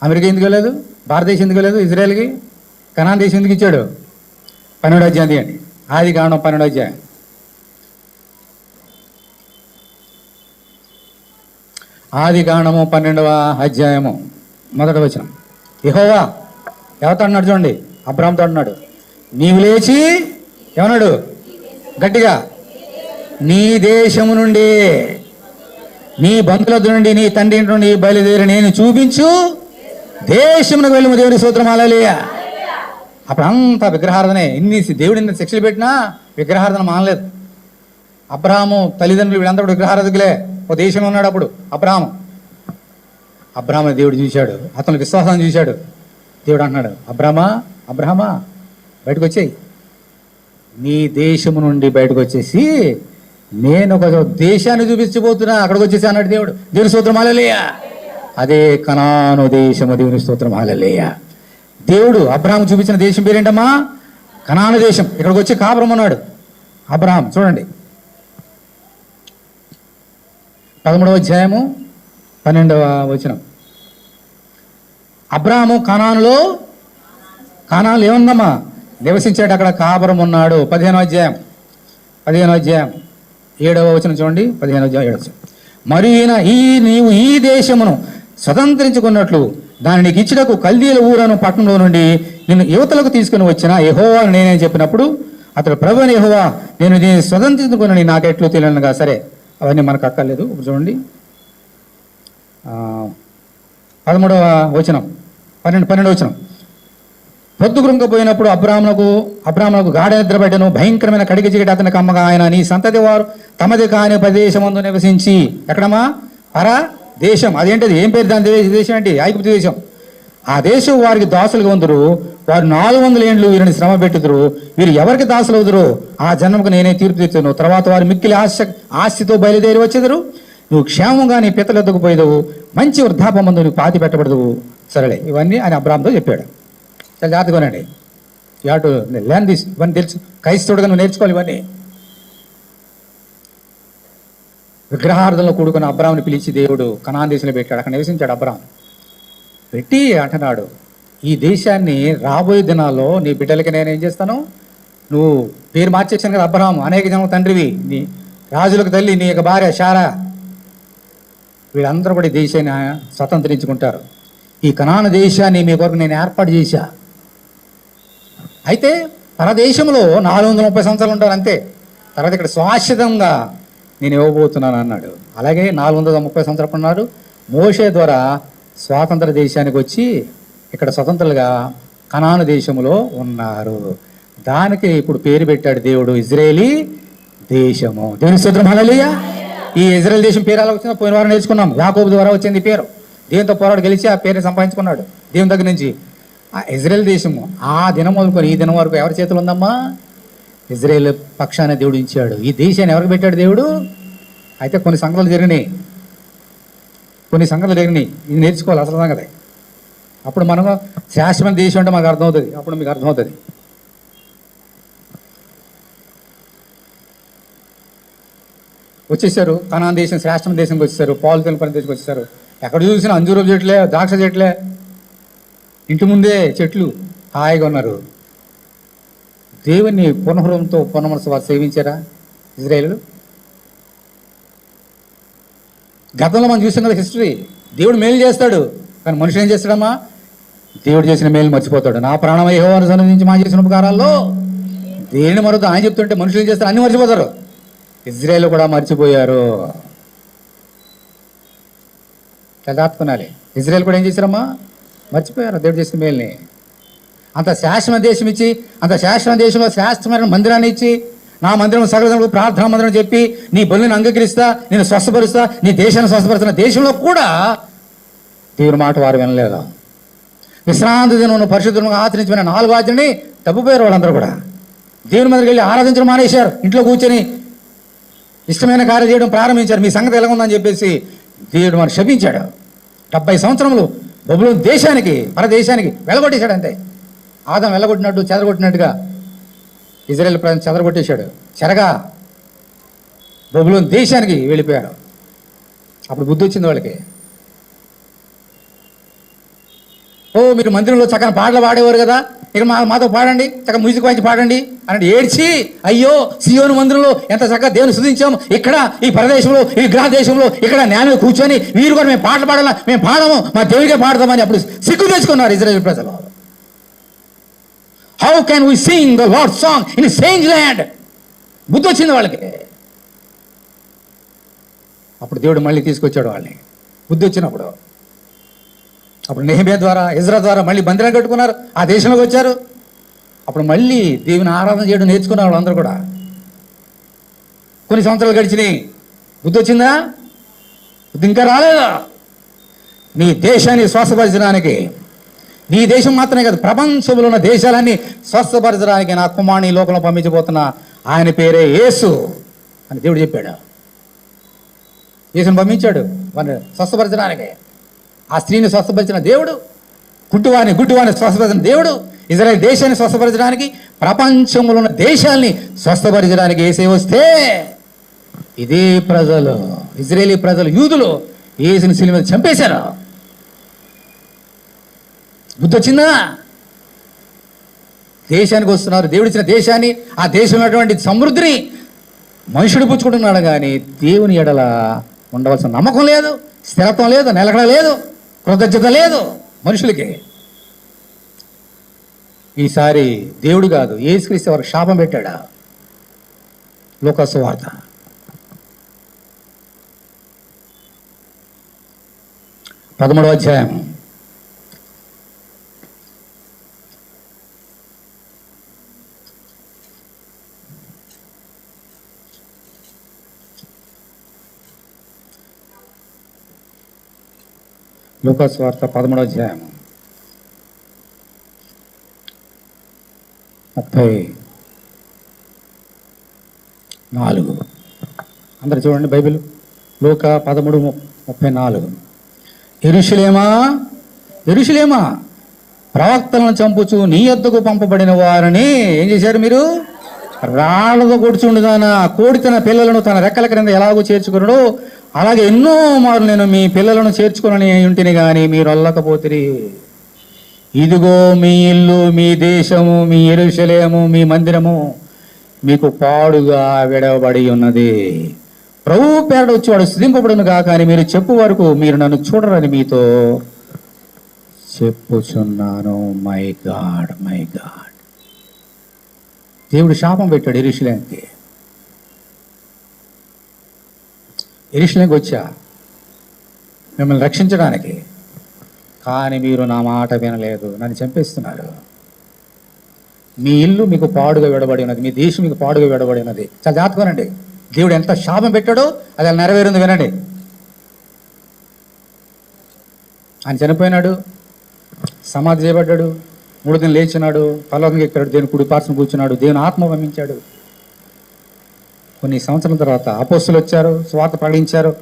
అమెరికా ఎందుకు వెళ్ళలేదు, భారతదేశం ఎందుకు వెళ్ళలేదు, ఇజ్రాయెల్కి కనాను దేశం ఎందుకు ఇచ్చాడు? 12వ అధ్యాయం తీయండి. ఆదికాండం 12వ అధ్యాయం. ఆదికాండము 12వ అధ్యాయము 1వ వచనం. యెహోవా ఎవరితో అన్నాడు చూడండి, అబ్రాహాముతో అన్నాడు, నీవు లేచి ఏమన్నాడు గట్టిగా, నీ దేశము నుండి, నీ బంధువుల నుండి, నీ తండ్రి నుండి బయలుదేరి నేను చూపించు దేశమునకు వెళ్ళము. దేవుని స్తోత్రం హల్లెలూయా. అప్పుడు అంతా విగ్రహారాధనే. దేవుడు ఇన్ని శిక్షలు పెట్టినా విగ్రహారాధన మానలేదు. అబ్రాహాము తల్లిదండ్రులు వీళ్ళంతా కూడా విగ్రహారాధకులే. ఒక దేశంలో ఉన్నాడు అప్పుడు అబ్రాహాము దేవుడు చూశాడు, అతని విశ్వాసాన్ని చూశాడు. దేవుడు అంటున్నాడు, అబ్రాహామా బయటకు వచ్చేయి, నీ దేశము నుండి బయటకు వచ్చేసి నేను ఒక దేశాన్ని చూపించబోతున్నా, అక్కడికి వచ్చేసి అన్నాడు దేవుడు. దేవుని స్తోత్రం హల్లెలూయా. అదే కనాను దేశము. దేవుని స్తోత్రం హల్లెలూయా. దేవుడు అబ్రాహాము చూపించిన దేశం పేరేంటమ్మా? కనాను దేశం. ఇక్కడికి వచ్చి కాపురం అన్నాడు అబ్రాహాం. చూడండి 13వ12వ వచనం. అబ్రాహాము కనానులో కానాలు ఏముందమ్మా? నివసించాడు, అక్కడ కాపురం ఉన్నాడు. 15వ అధ్యాయం 7వ వచనం చూడండి. 15వ అధ్యాయం 7వ వచనం. మరియు నీవు ఈ దేశమును స్వతంత్రించుకున్నట్లు దాన్ని నీకు ఇచ్చుటకు కల్దీల ఊరను పట్టణంలో నుండి నిన్ను యువతలకు తీసుకుని వచ్చిన యెహోవా నేనే చెప్పినప్పుడు అతడు ప్రభువైన యెహోవా నేను దీన్ని స్వతంత్రించుకుని నాకెట్లు తెలియనుగా. సరే, అవన్నీ మనకు అక్కర్లేదు. చూడండి 13వ వచనం 12వ వచనం. పొద్దు కృంగపోయినప్పుడు అబ్రామునకు గాఢ నిద్రపడ్డను. భయంకరమైన కడిగి చీకటి అతనికి కమ్మగా ఆయన నీ సంతతి వారు తమది కాని ప్రదేశమందు నివసించి. ఎక్కడమ్మా? దేశం. అదేంటది? ఏం పేరు దాని దేశం? ఏంటి? ఐగుప్తు దేశం. ఆ దేశం వారికి దాసులుగా ఉందరు. వారు 400 ఏండ్లు వీరిని శ్రమ పెట్టుదురు. వీరు ఎవరికి దాసులు అవుదురు? ఆ జన్మకు నేనే తీర్పు తెచ్చాను. తర్వాత వారు మిక్కిలి ఆస్తితో బయలుదేరి వచ్చేదరు. నువ్వు క్షేమంగా నీ పితలు ఎత్తుకుపోయేదవు. మంచి వృద్ధాపమందు నువ్వు పాతి పెట్టబడదు. సరేలే, ఇవన్నీ ఆయన అబ్రాహాముతో చెప్పాడు. చాలా జాగ్రత్తగానండి. You have to learn this. ఇవన్నీ తెలుసు, క్రైస్తవుడుగా నువ్వు నేర్చుకోవాలి ఇవన్నీ. విగ్రహార్థంలో కూడుకున్న అబ్రాహాముని పిలిచి దేవుడు కనాన్ దేశంలో పెట్టాడు. అక్కడ నివసించాడు అబ్రాహాము. పెట్టి అంటున్నాడు, ఈ దేశాన్ని రాబోయే దినాల్లో నీ బిడ్డలకి నేనేం చేస్తాను? నువ్వు పేరు మార్చేసాను కదా అబ్రాహాము, అనేక జనం తండ్రివి, నీ రాజులకు తల్లి, నీ యొక్క భార్య శారా, వీళ్ళందరూ కూడా ఈ దేశాన్ని స్వతంత్రించుకుంటారు. ఈ కనాను దేశాన్ని మీ కొరకు నేను ఏర్పాటు చేశా. అయితే పరదేశంలో 430 సంవత్సరాలు ఉంటారు అంతే. తర్వాత ఇక్కడ శాశ్వతంగా నేను ఇవ్వబోతున్నాను అన్నాడు. అలాగే 430 సంవత్సరాలు ఉన్నారు. మోషే ద్వారా స్వాతంత్ర దేశానికి వచ్చి ఇక్కడ స్వతంత్రులుగా కనాను దేశంలో ఉన్నారు. దానికి ఇప్పుడు పేరు పెట్టాడు దేవుడు ఇజ్రాయేలీ దేశము. దేవుని స్తోత్రం. హల్లెలూయా. ఈ ఇజ్రాయేల్ దేశం పేరు ఎలా వచ్చిందో పోయిన వారం నేర్చుకున్నాం. యాకోబు ద్వారా వచ్చింది పేరు. దేవునితో పోరాడు గెలిచి ఆ పేరుని సంపాదించుకున్నాడు దేవుని దగ్గర నుంచి. ఆ ఇజ్రాయేల్ దేశము ఆ దినం మొదలుకొని ఈ దినం వరకు ఎవరి చేతులు ఉందమ్మా? ఇజ్రాయేల్ పక్షాన్ని దేవుడు ఇచ్చాడు. ఈ దేశాన్ని ఎవరికి పెట్టాడు దేవుడు? అయితే కొన్ని సంగతులు జరిగినాయి. ఇది నేర్చుకోవాలి అసలు సంగతి. అప్పుడు మనం శాశ్వత దేశం అంటే మాకు అర్థమవుతుంది. అప్పుడు మీకు అర్థమవుతుంది. వచ్చేసారు కనాన్ దేశం, శ్రేష్ఠమైన దేశంకి వచ్చేసారు. పాలు తెలపని దేశంకి వచ్చేసారు. ఎక్కడ చూసినా అంజూరపు చెట్లే, ద్రాక్ష చెట్లే, ఇంటి ముందే చెట్లు, హాయిగా ఉన్నారు. దేవుని పూర్ణహృదయంతో పూర్ణ మనసు వారు సేవించారా ఇజ్రాయేలు? గతంలో మనం చూసాం కదా హిస్టరీ. దేవుడు మేలు చేస్తాడు, కానీ మనుషులు ఏం చేస్తాడమ్మా? దేవుడు చేసిన మేలు మర్చిపోతాడు. నా ప్రాణం యెహోవాను సన్నిధించి మా చేసిన ఉపకారాల్లో దేని మరొక ఆయన చెప్తుంటే మనుషులు ఏం చేస్తారు? అన్ని మర్చిపోతారు. ఇజ్రాయేల్ కూడా మర్చిపోయారు. తెదాత్తుకునాలి. ఇజ్రాయేల్ కూడా ఏం చేశారమ్మా? మర్చిపోయారు దేవుడు చేసిన మేల్ని. అంత శాశ్వత దేశం ఇచ్చి, అంత శాశ్వత దేశంలో శాశ్వతమైన మందిరాన్ని ఇచ్చి, నా మందిరం సకల ప్రార్థనా మందిరం చెప్పి నీ బలుని అంగీకరిస్తా, నేను స్వస్థపరుస్తా, నీ దేశాన్ని స్వస్థపరుస్తున్న దేశంలో కూడా దేవుని మాట వారు వినలేదు. విశ్రాంతి దినం పరిశుద్ధంగా ఆచరించిన 4 ఆజ్ఞని తప్పిపోయారు వాళ్ళందరూ కూడా. దేవుని మందిరికి వెళ్ళి ఆరాధించడం మానేశారు. ఇంట్లో కూర్చొని ఇష్టమైన కార్యం చేయడం ప్రారంభించారు. మీ సంగతి ఎలా ఉందని చెప్పేసి దేవుడు మరి శపించాడు. 70 సంవత్సరములు బబులోను దేశానికి, పరదేశానికి వెళ్ళగొట్టేశాడు. అంతే. ఆదాం వెళ్ళగొట్టినట్టు చెదరగొట్టినట్టుగా ఇజ్రాయేల్ ప్రజలను చెదరగొట్టేశాడు. చెరగా బబులోను దేశానికి వెళ్ళిపోయారు. అప్పుడు బుద్ధి వచ్చింది వాళ్ళకి. ఓ మీరు మందిరంలో చక్కని పాటలు పాడేవారు కదా, ఇక మాతో పాడండి, చక్కగా మ్యూజిక్ వాయించి పాడండి అని ఏడ్చి, అయ్యో సియోను మందిరంలో ఎంత చక్కగా దేవుని స్తుతించాము, ఇక్కడ ఈ పరదేశంలో, ఈ గ్రహ దేశంలో ఇక్కడ న్యాయం కూర్చొని వీరు కూడా మేము పాటలు పాడాలా, మేము పాడము, మా దేవుడికే పాడతామని అప్పుడు సిగ్గు తెచ్చుకున్నారు ఇజ్రాయేల్ ప్రజలు. How can we sing the lord song in strange land? బుద్ధి వచ్చింది వాళ్ళకి. అప్పుడు దేవుడు మళ్ళీ తీసుకొచ్చాడు వాళ్ళని. బుద్ధి వచ్చినప్పుడు అప్పుడు నెహెమ్యా ద్వారా, ఇజ్రా ద్వారా మళ్ళీ మందిరం కట్టుకున్నారు, ఆ దేశంలోకి వచ్చారు. అప్పుడు మళ్ళీ దేవుని ఆరాధన చేయడం నేర్చుకున్నారు వాళ్ళందరూ కూడా. కొన్ని సంవత్సరాలు గడిచినాయి. బుద్ధి వచ్చిందా? బుద్ధి ఇంకా రాలేదా? నీ దేశాన్ని స్వస్థపరచడానికి, నీ దేశం మాత్రమే కాదు ప్రపంచంలో ఉన్న దేశాలన్నీ స్వస్థపరచడానికి నా కుమారుని లోకంలో పంపించబోతున్నా, ఆయన పేరే యేసు అని దేవుడు చెప్పాడు. యేసుని పంపించాడు వారిని స్వస్థపరచడానికి. ఆ స్త్రీని స్వస్థపరిచిన దేవుడు, గుడ్డివాని స్వస్థపరిచిన దేవుడు, ఇజ్రాయేల్ దేశాన్ని స్వస్థపరచడానికి, ప్రపంచంలో ఉన్న దేశాల్ని స్వస్థపరచడానికి యేసే వస్తే, ఇదే ప్రజలు, ఇజ్రాయేలీ ప్రజలు, యూదులు యేసుని శిలువ మీద చంపేశారు. బుద్ధి వచ్చిందా? దేశానికి వస్తున్నారు. దేవుడు ఇచ్చిన దేశాన్ని, ఆ దేశంలో ఉన్నటువంటి సమృద్ధిని మనుషుడు పుచ్చుకుంటున్నాడు, కానీ దేవుని ఎడల ఉండవలసిన నమ్మకం లేదు, స్థిరత్వం లేదు, నిలకడ లేదు, కృతజ్ఞత లేదు మనుషులకి. ఈసారి దేవుడు కాదు, యేసుక్రీస్తు వారికి శాపం పెట్టాడా? లూకా సువార్త 13వ అధ్యాయం. లూకా సువార్త 13వ అధ్యాయం 34. అందరు చూడండి బైబిల్. లూకా 13:34. యెరూషలేమా, యెరూషలేమా, ప్రవక్తలను చంపుచు నీ యొద్దకు పంపబడిన వారిని ఏం చేశారు మీరు? రాళ్ళతో కొడుచుండుదానా, కోడి తన పిల్లలను తన రెక్కల క్రింద ఎలాగో చేర్చుకున్నాడో అలాగే ఎన్నో మారు నేను మీ పిల్లలను చేర్చుకుని ఉంటిని కానీ మీరు అల్లకపోతిరి. ఇదిగో మీ ఇల్లు, మీ దేశము, మీ యెరూషలేము, మీ మందిరము మీకు పాడుగా విడవబడి ఉన్నది. ప్రభువు పేరట వచ్చి వాడు స్తుతింపబడును గాక అని మీరు చెప్పు వరకు మీరు నన్ను చూడరని మీతో చెప్పుచున్నాను. My God, my God. దేవుడు శాపం పెట్టాడు యెరూషలేముకి. యెరూషలేముకి వచ్చా మిమ్మల్ని రక్షించడానికి, కానీ మీరు నా మాట వినలేదు, నన్ను చంపేస్తున్నారు. మీ ఇల్లు మీకు పాడుగా విడబడి ఉన్నది, మీ దేశం మీకు పాడుగా విడబడి ఉన్నది. చాలా జాగ్రత్తగానండి. దేవుడు ఎంత శాపం పెట్టాడో అది అలా నెరవేరింది, వినండి. ఆయన చనిపోయినాడు, సమాధి చేయబడ్డాడు, 3 దినం లేచినాడు, పరలోకంకి ఎక్కాడు, దేవుని కుడి పార్శ్వన కూర్చున్నాడు, దేవుని ఆత్మ పంపించాడు. కొన్ని సంవత్సరాల తర్వాత అపోస్తులు వచ్చారు, స్వార్థ ప్రకటించారు.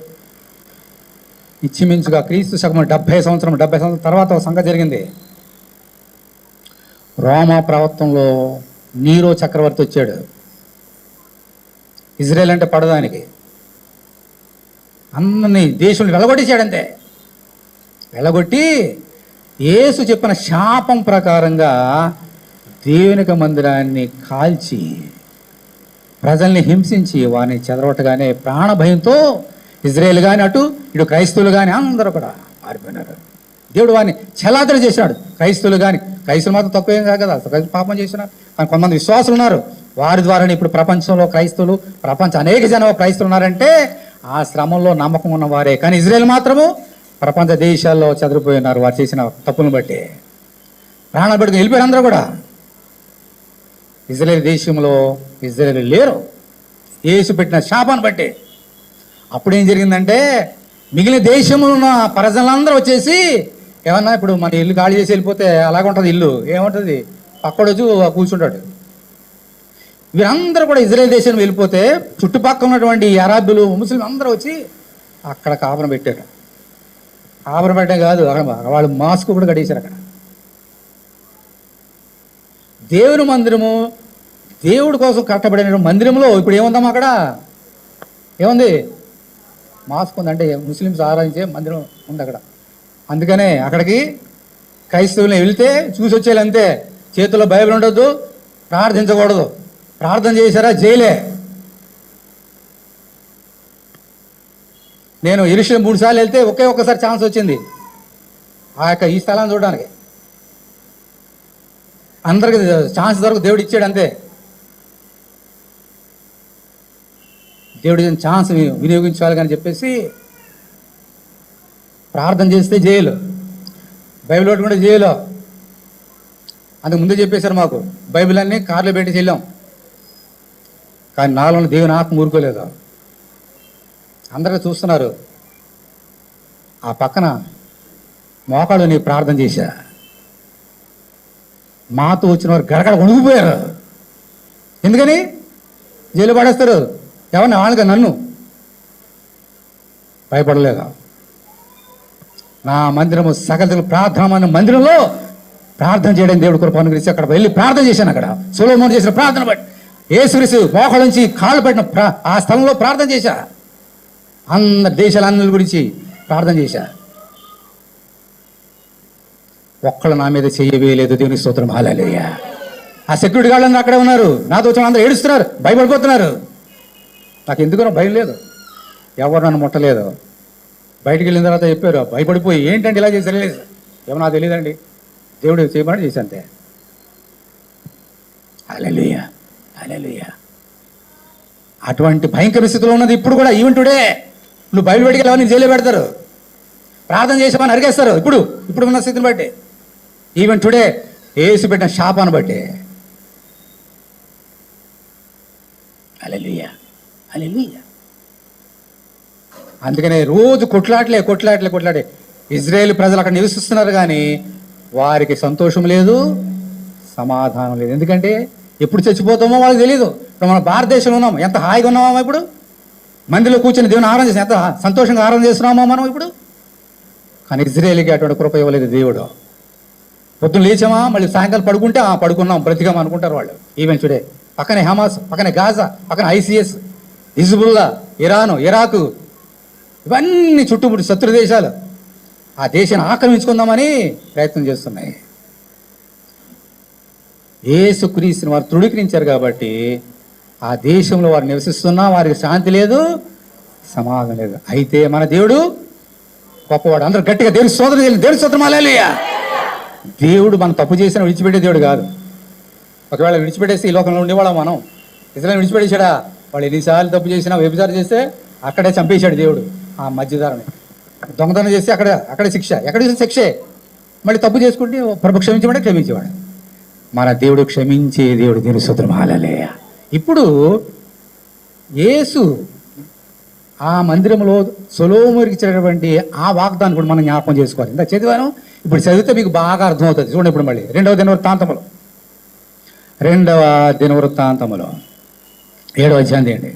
ఇచ్చిమించుగా క్రీస్తు శకం 70 సంవత్సరం తర్వాత ఒక సంగతి జరిగింది. రోమా ప్రభుత్వంలో నీరో చక్రవర్తి వచ్చాడు. ఇజ్రాయెల్ అంటే పడదానికి అందరినీ దేశంలో వెళ్ళగొట్టేశాడంతే. వెళ్ళగొట్టి యేసు చెప్పిన శాపం ప్రకారంగా దేవునిక మందిరాన్ని కాల్చి ప్రజల్ని హింసించి వారిని చెదరగొట్టగానే ప్రాణ భయంతో ఇజ్రాయేల్ కానీ అటు ఇటు క్రైస్తవులు కానీ అందరూ కూడా మారిపోయినారు. దేవుడు వారిని చెలాదర చేసినాడు. క్రైస్తవులు మాత్రం తక్కువేం కాదు కదా, పాపం చేసినారు. కానీ కొంతమంది విశ్వాసులు ఉన్నారు, వారి ద్వారానే ఇప్పుడు ప్రపంచంలో క్రైస్తవులు, అనేక జనం క్రైస్తవులు ఉన్నారంటే ఆ శ్రమంలో నమ్మకం ఉన్న వారే. కానీ ఇజ్రాయేల్ మాత్రము ప్రపంచ దేశాల్లో చెదిరిపోయినారు వారు చేసిన తప్పులను బట్టి. ప్రాణాలు పెట్టుకుని వెళ్ళిపోయారు అందరూ కూడా. ఇజ్రాయేల్ దేశంలో ఇజ్రాయేల్ లేరు యేసు పెట్టిన శాపాన్ని బట్టి. అప్పుడు ఏం జరిగిందంటే మిగిలిన దేశంలో ఉన్న ప్రజలందరూ వచ్చేసి ఏమన్నా ఇప్పుడు మన ఇల్లు ఖాళీ చేసి వెళ్ళిపోతే అలాగే ఉంటుంది. ఇల్లు ఏముంటుంది, పక్కడొచ్చు కూర్చుంటాడు. వీరందరూ కూడా ఇజ్రాయేల్ దేశం వెళ్ళిపోతే చుట్టుపక్కల ఉన్నటువంటి అరబ్బులు, ముస్లిం అందరూ వచ్చి అక్కడ కాపురం పెట్టారు. కాపురం పెట్టడం కాదు, వాళ్ళు మాస్క్ కూడా కట్టేశారు అక్కడ. దేవుని మందిరము, దేవుడి కోసం కట్టబడిన మందిరంలో ఇప్పుడు ఏముందమ్మా? అక్కడ ఏముంది? మాస్క్ ఉంది. అంటే ముస్లిమ్స్ ఆరాధించే మందిరం ఉంది అక్కడ. అందుకనే అక్కడికి క్రైస్తవులు వెళ్తే చూసి వచ్చేయాలి అంతే. చేతుల్లో బైబిల్ ఉండొద్దు, ప్రార్థించకూడదు. ప్రార్థన చేశారా జైలే. నేను యెరూషలేము 3 సార్లు వెళ్తే ఒక్కసారి ఛాన్స్ వచ్చింది ఈ స్థలాన్ని చూడడానికి. అందరికి ఛాన్స్ దొరకు దేవుడు ఇచ్చాడు అంతే. దేవుడి ఛాన్స్ వినియోగించాలి కానీ చెప్పేసి ప్రార్థన చేస్తే జైలు, బైబిల్ పట్టుకుంటే జైలు. అందుకు ముందే చెప్పేశారు మాకు, బైబిల్ అన్నీ కార్లో పెట్టి వెళ్ళాం. కానీ నాలో దేవుని ఆత్మ ఊరుకోలేదు. అందరూ చూస్తున్నారు. ఆ పక్కన మోకాళ్ళు నీ ప్రార్థన చేశా. మాతో వచ్చిన వారు గడగడ వణిగిపోయారు. ఎందుకని? జైలు పడేస్తారు. ఎవరిని? వాళ్ళగా నన్ను. భయపడలేదు. నా మందిరము సకల ప్రార్థన మందిరంలో ప్రార్థన చేయడం దేవుడు కృప అనుగ్రహించి అక్కడ వెళ్ళి ప్రార్థన చేశాను. అక్కడ సొలొమోను చేసిన ప్రార్థన బట్టి యేసుక్రీస్తు మోకాళ్ళ నుంచి కాళ్ళు పెట్టిన ఆ స్థలంలో ప్రార్థన చేశా. అందరి దేశాలందరి గురించి ప్రార్థన చేశా. ఒక్కళ్ళు నా మీద చెయ్యవేయలేదు. దేవుని స్తోత్రం. హల్లెలూయా. ఆ సెక్యూరిటీ గార్డులు అక్కడే ఉన్నారు, నాతో వచ్చిన అందరూ ఏడుస్తున్నారు, భయపడిపోతున్నారు. నాకు ఎందుకనో భయం లేదు, ఎవరు నన్ను ముట్టలేదు. బయటికి వెళ్ళిన తర్వాత చెప్పారు, భయపడిపోయి ఏంటంటే ఇలా చేశారు, ఏమో నాకు తెలియదండి, దేవుడు చేయమని చేసి అంతే. హల్లెలూయా, హల్లెలూయా. అటువంటి భయంకర స్థితిలో ఉన్నది ఇప్పుడు కూడా. ఈవెన్ టుడే నువ్వు బయలు బయటికి వెళ్ళవని జైలు పెడతారు, ప్రార్థన చేసామని అరిగేస్తారు. ఇప్పుడు ఉన్న స్థితిని బట్టి, ఈవెన్ టుడే ఏసు పెట్టిన శాపాన్ని బట్టి. హల్లెలూయా, హల్లెలూయా. అందుకనే రోజు కొట్లాటే ఇజ్రాయేల్ ప్రజలు అక్కడ నివసిస్తున్నారు, కానీ వారికి సంతోషం లేదు, సమాధానం లేదు. ఎందుకంటే ఎప్పుడు చచ్చిపోతామో వాళ్ళకి తెలియదు. ఇప్పుడు మన భారతదేశంలో ఉన్నాము, ఎంత హాయిగా ఉన్నామో ఇప్పుడు, మందిలో కూర్చొని దేవుని ఆరాధన చేసి ఎంత సంతోషంగా ఆరాధన చేస్తున్నామో మనం ఇప్పుడు. కానీ ఇజ్రాయేల్కి అటువంటి కృప ఇవ్వలేదు దేవుడు. పొద్దున్న లేచామా, మళ్ళీ సాయంకాలం పడుకుంటే పడుకున్నాం, బ్రతికాం అనుకుంటారు వాళ్ళు. ఈవెన్ టుడే పక్కనే హమాస్, పక్కనే గాజా, పక్కన ICS, హిజ్బుల్లా, ఇరాను, ఇరాకు, ఇవన్నీ చుట్టుముట్టు శత్రు దేశాలు ఆ దేశాన్ని ఆక్రమించుకుందామని ప్రయత్నం చేస్తున్నాయి. యేసుక్రీస్తుని వారు తృణీకరించారు కాబట్టి ఆ దేశంలో వారు నివసిస్తున్నా వారికి శాంతి లేదు, సమాధానం లేదు. అయితే మన దేవుడు గొప్పవాడు. అందరూ గట్టిగా దేవుని స్తోత్రం హల్లెలూయా. దేవుడు మనం తప్పు చేసినా విడిచిపెట్టే దేవుడు కాదు. ఒకవేళ విడిచిపెట్టేసి ఈ లోకంలో ఉండేవాళ్ళం మనం. ఇజ్రాయేల్ విడిచిపెట్టేశాడా? వాళ్ళు ఎన్నిసార్లు తప్పు చేసినా, వ్యభిచారం చేస్తే అక్కడే చంపేశాడు దేవుడు. ఆ మధ్యదారుని దొంగతనం చేస్తే అక్కడే శిక్ష, ఎక్కడ చేసిన శిక్షే. మళ్ళీ తప్పు చేసుకుంటే ప్రభు క్షమించమంటే క్షమించేవాడు. మన దేవుడు క్షమించే దేవుడు, దేవుని స్తోత్రం హల్లెలూయా. ఇప్పుడు యేసు ఆ మందిరంలో సొలొమోనుకి ఇచ్చినటువంటి ఆ వాగ్దానం కూడా మనం జ్ఞాపకం చేసుకోవాలి. ఇంత చదివాను, ఇప్పుడు చదివితే మీకు బాగా అర్థమవుతుంది. చూడండి ఇప్పుడు మళ్ళీ రెండవ దినవృత్తాంతములో 7వ అధ్యాయం అండి.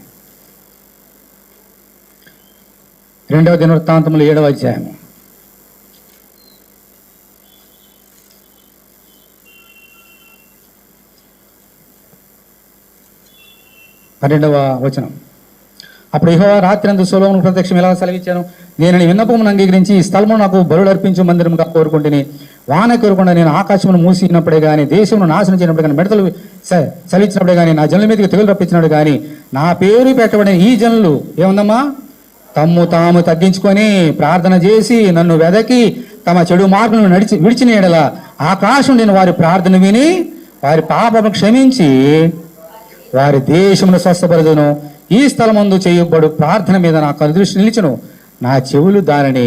2వ దినవృత్తాంతములు 7వ అధ్యాయము 12వ వచనం. అప్పుడు యెహోవా రాత్రందు సొలొమోనుకు ప్రత్యక్షం ఎలా సెలవిచ్చాను, నేను నీ విన్నపమును అంగీకరించి ఈ స్థలమును నాకు బలులు అర్పించు మందిరముగా కోరుకుంటుని, వాన కోరుకుండా నేను ఆకాశమును మూసినప్పుడే కానీ, దేశమును నాశనం చేయనప్పుడు కానీ, మిడతలు చలిచ్చినప్పుడే కానీ, నా జనుల మీదకి తెగులు రప్పించినప్పుడు కానీ, నా పేరు పెట్టబడిన ఈ జనులు ఏముందమ్మా, తమ్ము తాము తగ్గించుకొని ప్రార్థన చేసి నన్ను వెదకి తమ చెడు మార్గమును విడిచిన యెడల ఆకాశం నేను వారి ప్రార్థన విని వారి పాపము క్షమించి వారి దేశమును స్వస్థపరచును. ఈ స్థలమందు చేయబడు ప్రార్థన మీద నా కనుదృష్టి నిలిచును, నా చెవులు దానిని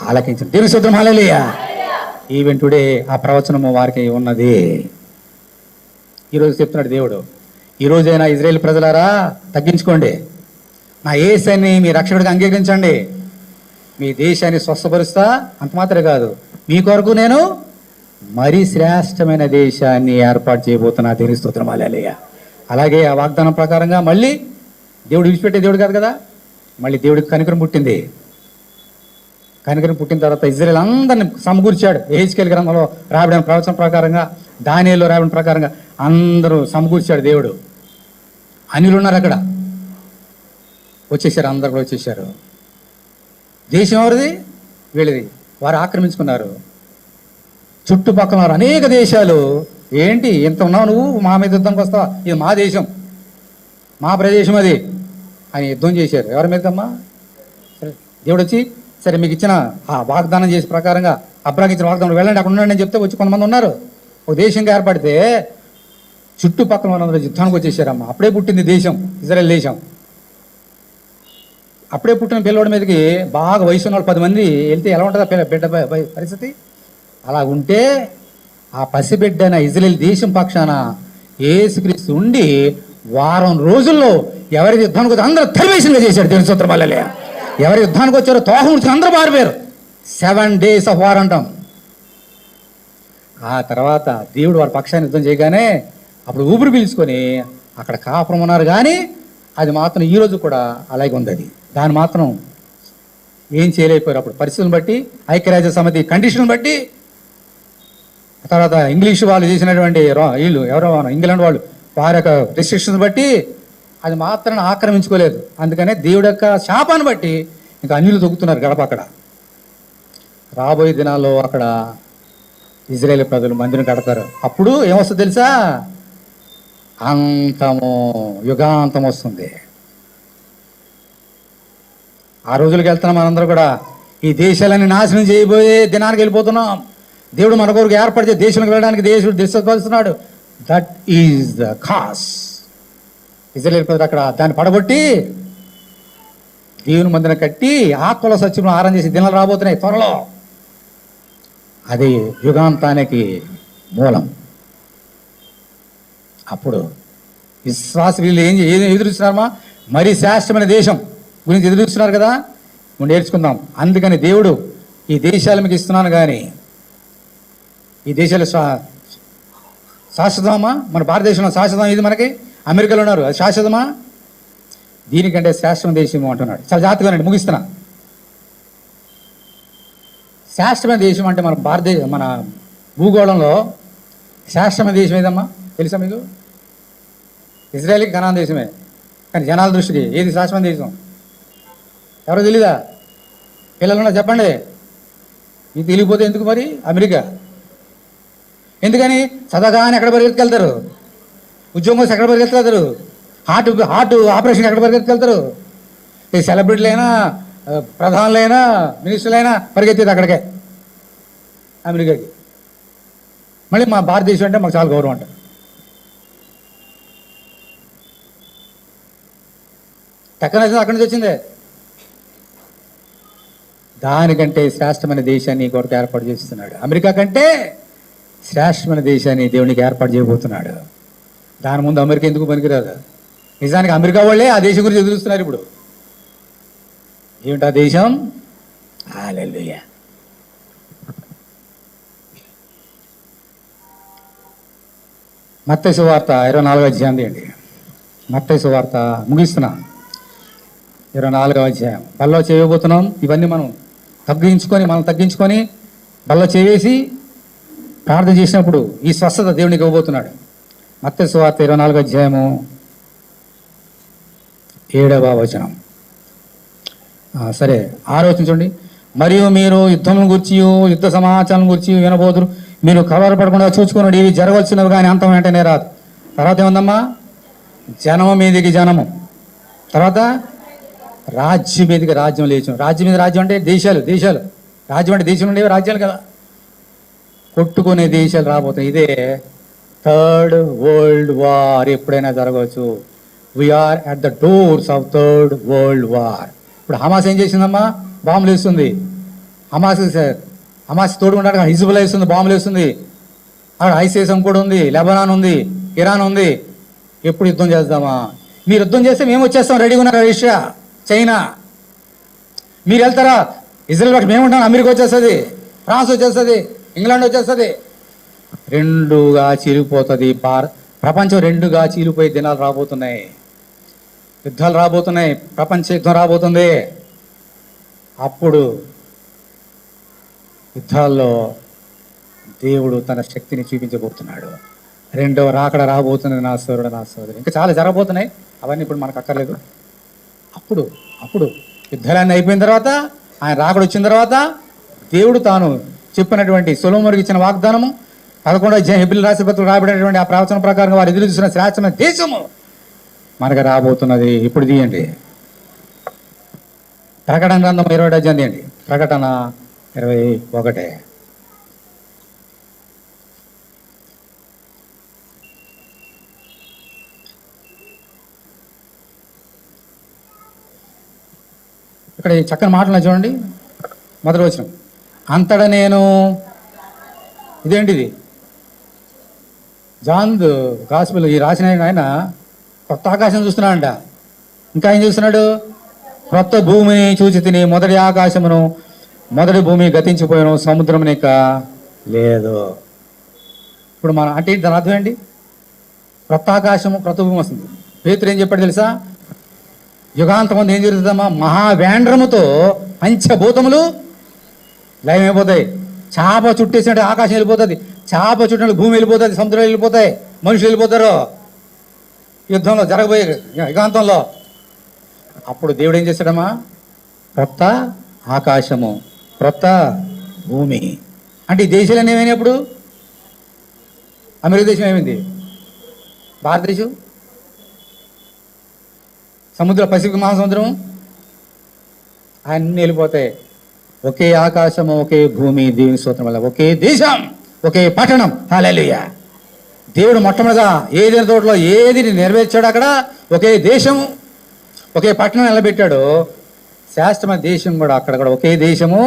ఆలకించను. దేవుని స్తోత్రం హల్లెలూయా. ఈవెన్ టుడే ఆ ప్రవచనము వారికి ఉన్నది. ఈరోజు చెప్తున్నాడు దేవుడు, ఈరోజైనా ఇజ్రాయేల్ ప్రజలారా తగ్గించుకోండి, నా యేసుని మీ రక్షకుడిగా అంగీకరించండి, మీ దేశాన్ని స్వస్థపరుస్తా. అంత మాత్రమే కాదు, మీ కొరకు నేను మరీ శ్రేష్టమైన దేశాన్ని ఏర్పాటు చేయబోతున్నా. దేవుని స్తోత్రం హల్లెలూయా. అలాగే ఆ వాగ్దానం ప్రకారంగా మళ్ళీ దేవుడు విడిచిపెట్టే దేవుడు కాదు కదా, మళ్ళీ దేవుడికి కనికరం పుట్టింది. కనికరం పుట్టిన తర్వాత ఇజ్రాయేల్ అందరిని సమకూర్చాడు. యెహెజ్కేలు గ్రంథంలో రాబడిన ప్రవచన ప్రకారంగా, దానియేలులో రాబడిన ప్రకారంగా అందరూ సమకూర్చాడు దేవుడు. అన్యులు ఉన్నారు అక్కడ, వచ్చేసారు, అందరు కూడా వచ్చేసారు. దేశం ఎవరిది? వీళ్ళది. వారు ఆక్రమించుకున్నారు. చుట్టుపక్కల అనేక దేశాలు, ఏంటి ఇంత ఉన్నావు నువ్వు, మా మీద యుద్ధానికి వస్తావా, ఇది మా దేశం, మా ప్రదేశం అది అని యుద్ధం చేశారు. ఎవరి మీదకమ్మా? సరే దేవుడు వచ్చి, సరే మీకు ఇచ్చిన ఆ వాగ్దానం చేసే ప్రకారంగా, అబ్రాకి ఇచ్చిన వాగ్దానం వెళ్ళండి అక్కడ ఉండండి అని చెప్తే వచ్చి కొంతమంది ఉన్నారు. ఒక దేశంగా ఏర్పడితే చుట్టుపక్కల వాళ్ళందరూ యుద్ధానికి వచ్చేసారమ్మా. అప్పుడే పుట్టింది దేశం, ఇజ్రాయెల్ దేశం. అప్పుడే పుట్టిన పిల్లవాడి మీదకి బాగా వయసు ఉన్న వాళ్ళు 10 మంది వెళ్తే ఎలా ఉంటుందా బిడ్డ పరిస్థితి? అలా ఉంటే ఆ పసిబిడ్డన ఇజ్రాయెల్ దేశం పక్షాన యేసుక్రీస్తు ఉండి వారం రోజుల్లో ఎవరి యుద్ధానికి వచ్చి అందరూ తరివేషన్గా చేశాడు. దేవుని స్తోత్రం హల్లెలూయా. ఎవరి యుద్ధానికి వచ్చారో తోహం వచ్చి అందరూ పారిపోయారు. 7 days ఆఫ్ వార్ అంటాం. ఆ తర్వాత దేవుడు వారి పక్షాన్ని యుద్ధం చేయగానే అప్పుడు ఊపిరి పీల్చుకొని అక్కడ కాపురం ఉన్నారు. కానీ అది మాత్రం ఈరోజు కూడా అలాగే ఉంది. అది దాన్ని మాత్రం ఏం చేయలేకపోయారు. అప్పుడు పరిస్థితులను బట్టి, ఐక్యరాజ్య సమితి కండిషన్ బట్టి, తర్వాత ఇంగ్లీష్ వాళ్ళు చేసినటువంటి వీళ్ళు ఎవరో ఇంగ్లాండ్ వాళ్ళు వారి యొక్క రిస్ట్రిక్షన్స్ బట్టి అది మాత్రం ఆక్రమించుకోలేదు. అందుకనే దేవుడి యొక్క శాపాన్ని బట్టి ఇంకా అన్యులు తొక్కుతున్నారు గడప. అక్కడ రాబోయే దినాల్లో అక్కడ ఇజ్రాయేల్ ప్రజలు మందిరం కడతారు. అప్పుడు ఏమొస్తుంది తెలుసా? అంతము, యుగాంతం వస్తుంది. ఆ రోజులకు వెళ్తున్నాం మనందరూ కూడా. ఈ దేశాలన్నీ నాశనం చేయబోయే దినానికి వెళ్ళిపోతున్నాం. దేవుడు మన కొరకు ఏర్పడితే దేశానికి వెళ్ళడానికి దేవుడు దిశపరుస్తున్నాడు. That is the cause. Israel ప్రజలు అక్కడ దాన్ని పడగొట్టి దేవుని మందిరం కట్టి ఆత్మల సత్యం ఆరాధన చేసి దినాలు రాబోతున్నాయి త్వరలో. అది యుగాంతానికి మూలం. అప్పుడు విశ్వాసీలు ఏం ఎదురుస్తున్నారమ్మా? మరి శ్రేష్టమైన దేశం గురించి ఎదురుస్తున్నారు కదా, మనం నేర్చుకుందాం. అందుకని దేవుడు ఈ దేశాలు మీకు ఇస్తున్నాను, కానీ ఈ దేశాలు శాశ్వతమా? మన భారతదేశంలో శాశ్వతం ఇది, మనకి అమెరికాలో ఉన్నారు, అది శాశ్వతమా? దీనికంటే శ్రేష్టమైన దేశం అంటున్నాడు. చాలా జాగ్రత్తగా ముగిస్తున్నా. శ్రేష్టమైన దేశం అంటే మన మన భూగోళంలో శ్రేష్టమైన దేశం ఏదమ్మా తెలుసా మీకు? ఇజ్రాయేల్కి కనాన్ దేశమే, కానీ జనాల దృష్టికి ఏది శ్రేష్టమైన దేశం ఎవరో తెలీదా? పిల్లలున్నా చెప్పండి. మీకు తెలియకపోతే ఎందుకు మరి? అమెరికా. ఎందుకని? చదవగానే ఎక్కడ పరిగెత్తుకెళ్తారు, ఉద్యోగం ఎక్కడ పరిగెత్తుకెళ్తారు, హార్ట్ ఆపరేషన్ ఎక్కడ పరిగెత్తుకెళ్తారు. ఈ సెలబ్రిటీలైనా, ప్రధానులైనా, మినిస్టర్లైనా పరిగెత్తేది అక్కడికే, అమెరికాకి. మళ్ళీ మా భారతదేశం అంటే మాకు చాలా గౌరవం అంట. టెక్నాలజీ అక్కడి నుంచి వచ్చిందే. దానికంటే శ్రేష్టమైన దేశాన్ని కొరకు ఏర్పాటు చేస్తున్నాడు. అమెరికా కంటే శ్రేష్టమైన దేశాన్ని దేవునికి ఏర్పాటు చేయబోతున్నాడు. దాని ముందు అమెరికా ఎందుకు పనికిరాదు? నిజానికి అమెరికా వాళ్ళే ఆ దేశం గురించి ఎదురుస్తున్నారు ఇప్పుడు. ఏమిటా దేశం? హల్లెలూయా. మత్తయి సువార్త 24వ అధ్యాయం తీయండి. మత్తయి సువార్త ముగిస్తున్నా. 24వ అధ్యాయం. బల్లో చేయబోతున్నాం. ఇవన్నీ మనం తగ్గించుకొని బల్లో చేసి ప్రార్థన చేసినప్పుడు ఈ స్వస్థత దేవునికి ఇవ్వబోతున్నాడు. మత్తయి సువార్త 24వ అధ్యాయము 7వ వచనం. సరే, ఆలోచించండి. మరియు మీరు యుద్ధం గురించి, యుద్ధ సమాచారం గురించి వినబోదురు. మీరు కలవరపడకుండా చూసుకున్నాడు. ఇవి జరగవలసినవి, కానీ అంతం వెంటనే రాదు. తర్వాత ఏముందమ్మా? జనము మీదికి జనము, తర్వాత రాజ్యం మీదకి రాజ్యం లేచు. రాజ్యం మీద రాజ్యం అంటే దేశాలు. రాజ్యం అంటే దేశం ఉండేవి రాజ్యాలు కదా. కొట్టుకునే దేశాలు రాబోతున్నాయి. ఇదే థర్డ్ వరల్డ్ వార్ ఎప్పుడైనా జరగవచ్చు. We're at the doors of third world war. ఇప్పుడు హమాస్ ఏం చేసిందమ్మా? బాంబులు వేస్తుంది. హమాస్ తోడుకుంటాడు, హిజ్బుల్లా వేస్తుంది, బాంబులు వేస్తుంది. అక్కడ ఐసిస్ కూడా ఉంది, లెబనాన్ ఉంది, ఇరాన్ ఉంది. ఎప్పుడు యుద్ధం చేద్దామా? మీరు యుద్ధం చేస్తే మేము వచ్చేస్తాం, రెడీగా ఉన్నారు. Russia, China. మీరు వెళ్తారా? ఇజ్రాయెల్ పక్షం మేము ఉంటాం. అమెరికా వచ్చేస్తుంది, ఫ్రాన్స్ వచ్చేస్తుంది, ఇంగ్లాండ్ వచ్చేస్తుంది. రెండుగా చీలిపోతుంది. ప్రపంచం రెండుగా చీలిపోయే దినాలు రాబోతున్నాయి. యుద్ధాలు రాబోతున్నాయి. ప్రపంచ యుద్ధం రాబోతుంది. అప్పుడు యుద్ధాల్లో దేవుడు తన శక్తిని చూపించబోతున్నాడు. రెండవ రాకడ రాబోతున్నది నా సోదరుడు, నా సోదరి. ఇంకా చాలా జరగబోతున్నాయి. అవన్నీ ఇప్పుడు మనకు అక్కర్లేదు. అప్పుడు యుద్ధాలన్నీ అయిపోయిన తర్వాత, ఆయన రాకడ వచ్చిన తర్వాత, దేవుడు తాను చెప్పినటువంటి సొలొమోనుకి ఇచ్చిన వాగ్దానము 11వ అధ్యాయం హెబ్రీయుల రాసిన పత్రికలో రాబడినటువంటి ఆ ప్రవచన ప్రకారం వారు ఎదురు చూసిన శ్రేష్టమైన దేశము మనకు రాబోతున్నది. ఇప్పుడు తీయండి ప్రకటన గ్రంథం 20వ అధ్యాయం తీయండి. ప్రకటన 21. ఇక్కడ ఈ చక్కని మాటలు చూడండి. మొదటి వచనం. అంతటా నేను, ఇదేంటిది? జాన్ గాస్పెల్ ఈ రాసిన ఆయన కొత్త ఆకాశం చూస్తున్నాడంట. ఇంకా ఏం చూస్తున్నాడు? క్రొత్త భూమిని చూసి తిని, మొదటి ఆకాశమును మొదటి భూమి గతించిపోయాను, సముద్రం ఇక లేదు. ఇప్పుడు మనం అంటే దాని అర్థం ఏంటి? క్రొత్త ఆకాశము, క్రొత్త భూమి వస్తుంది. పేతురు ఏం చెప్పాడు తెలుసా? యుగాంతం ఏం జరుగుతుందమ్మా? మహావేండ్రముతో పంచభూతములు లయమైపోతాయి. చాప చుట్టేసినట్టు ఆకాశం వెళ్ళిపోతుంది, చాప చుట్టినట్టు భూమి వెళ్ళిపోతుంది, సముద్రం వెళ్ళిపోతాయి, మనుషులు వెళ్ళిపోతారు యుద్ధంలో జరగబోయే యుగాంతంలో. అప్పుడు దేవుడు ఏం చేశాడమ్మా? క్రొత్త ఆకాశము, క్రొత్త భూమి. అంటే ఈ దేశాలన్నీ ఏమైనప్పుడు అమెరికా దేశం ఏమైంది? భారతదేశం, సముద్రం, పసిఫిక్ మహాసముద్రం అన్నీ వెళ్ళిపోతాయి. ఒకే ఆకాశము, ఒకే భూమి, దేవుని స్తోత్రం వల్ల ఒకే దేశం, ఒకే పట్టణం. హల్లెలూయా. దేవుడు మొట్టమొదటిగా ఏదైనా తోటలో ఏది నెరవేర్చాడు అక్కడ ఒకే దేశము, ఒకే పట్టణం నిలబెట్టాడు. శాస్త్రమైన దేశం కూడా అక్కడ కూడా ఒకే దేశము,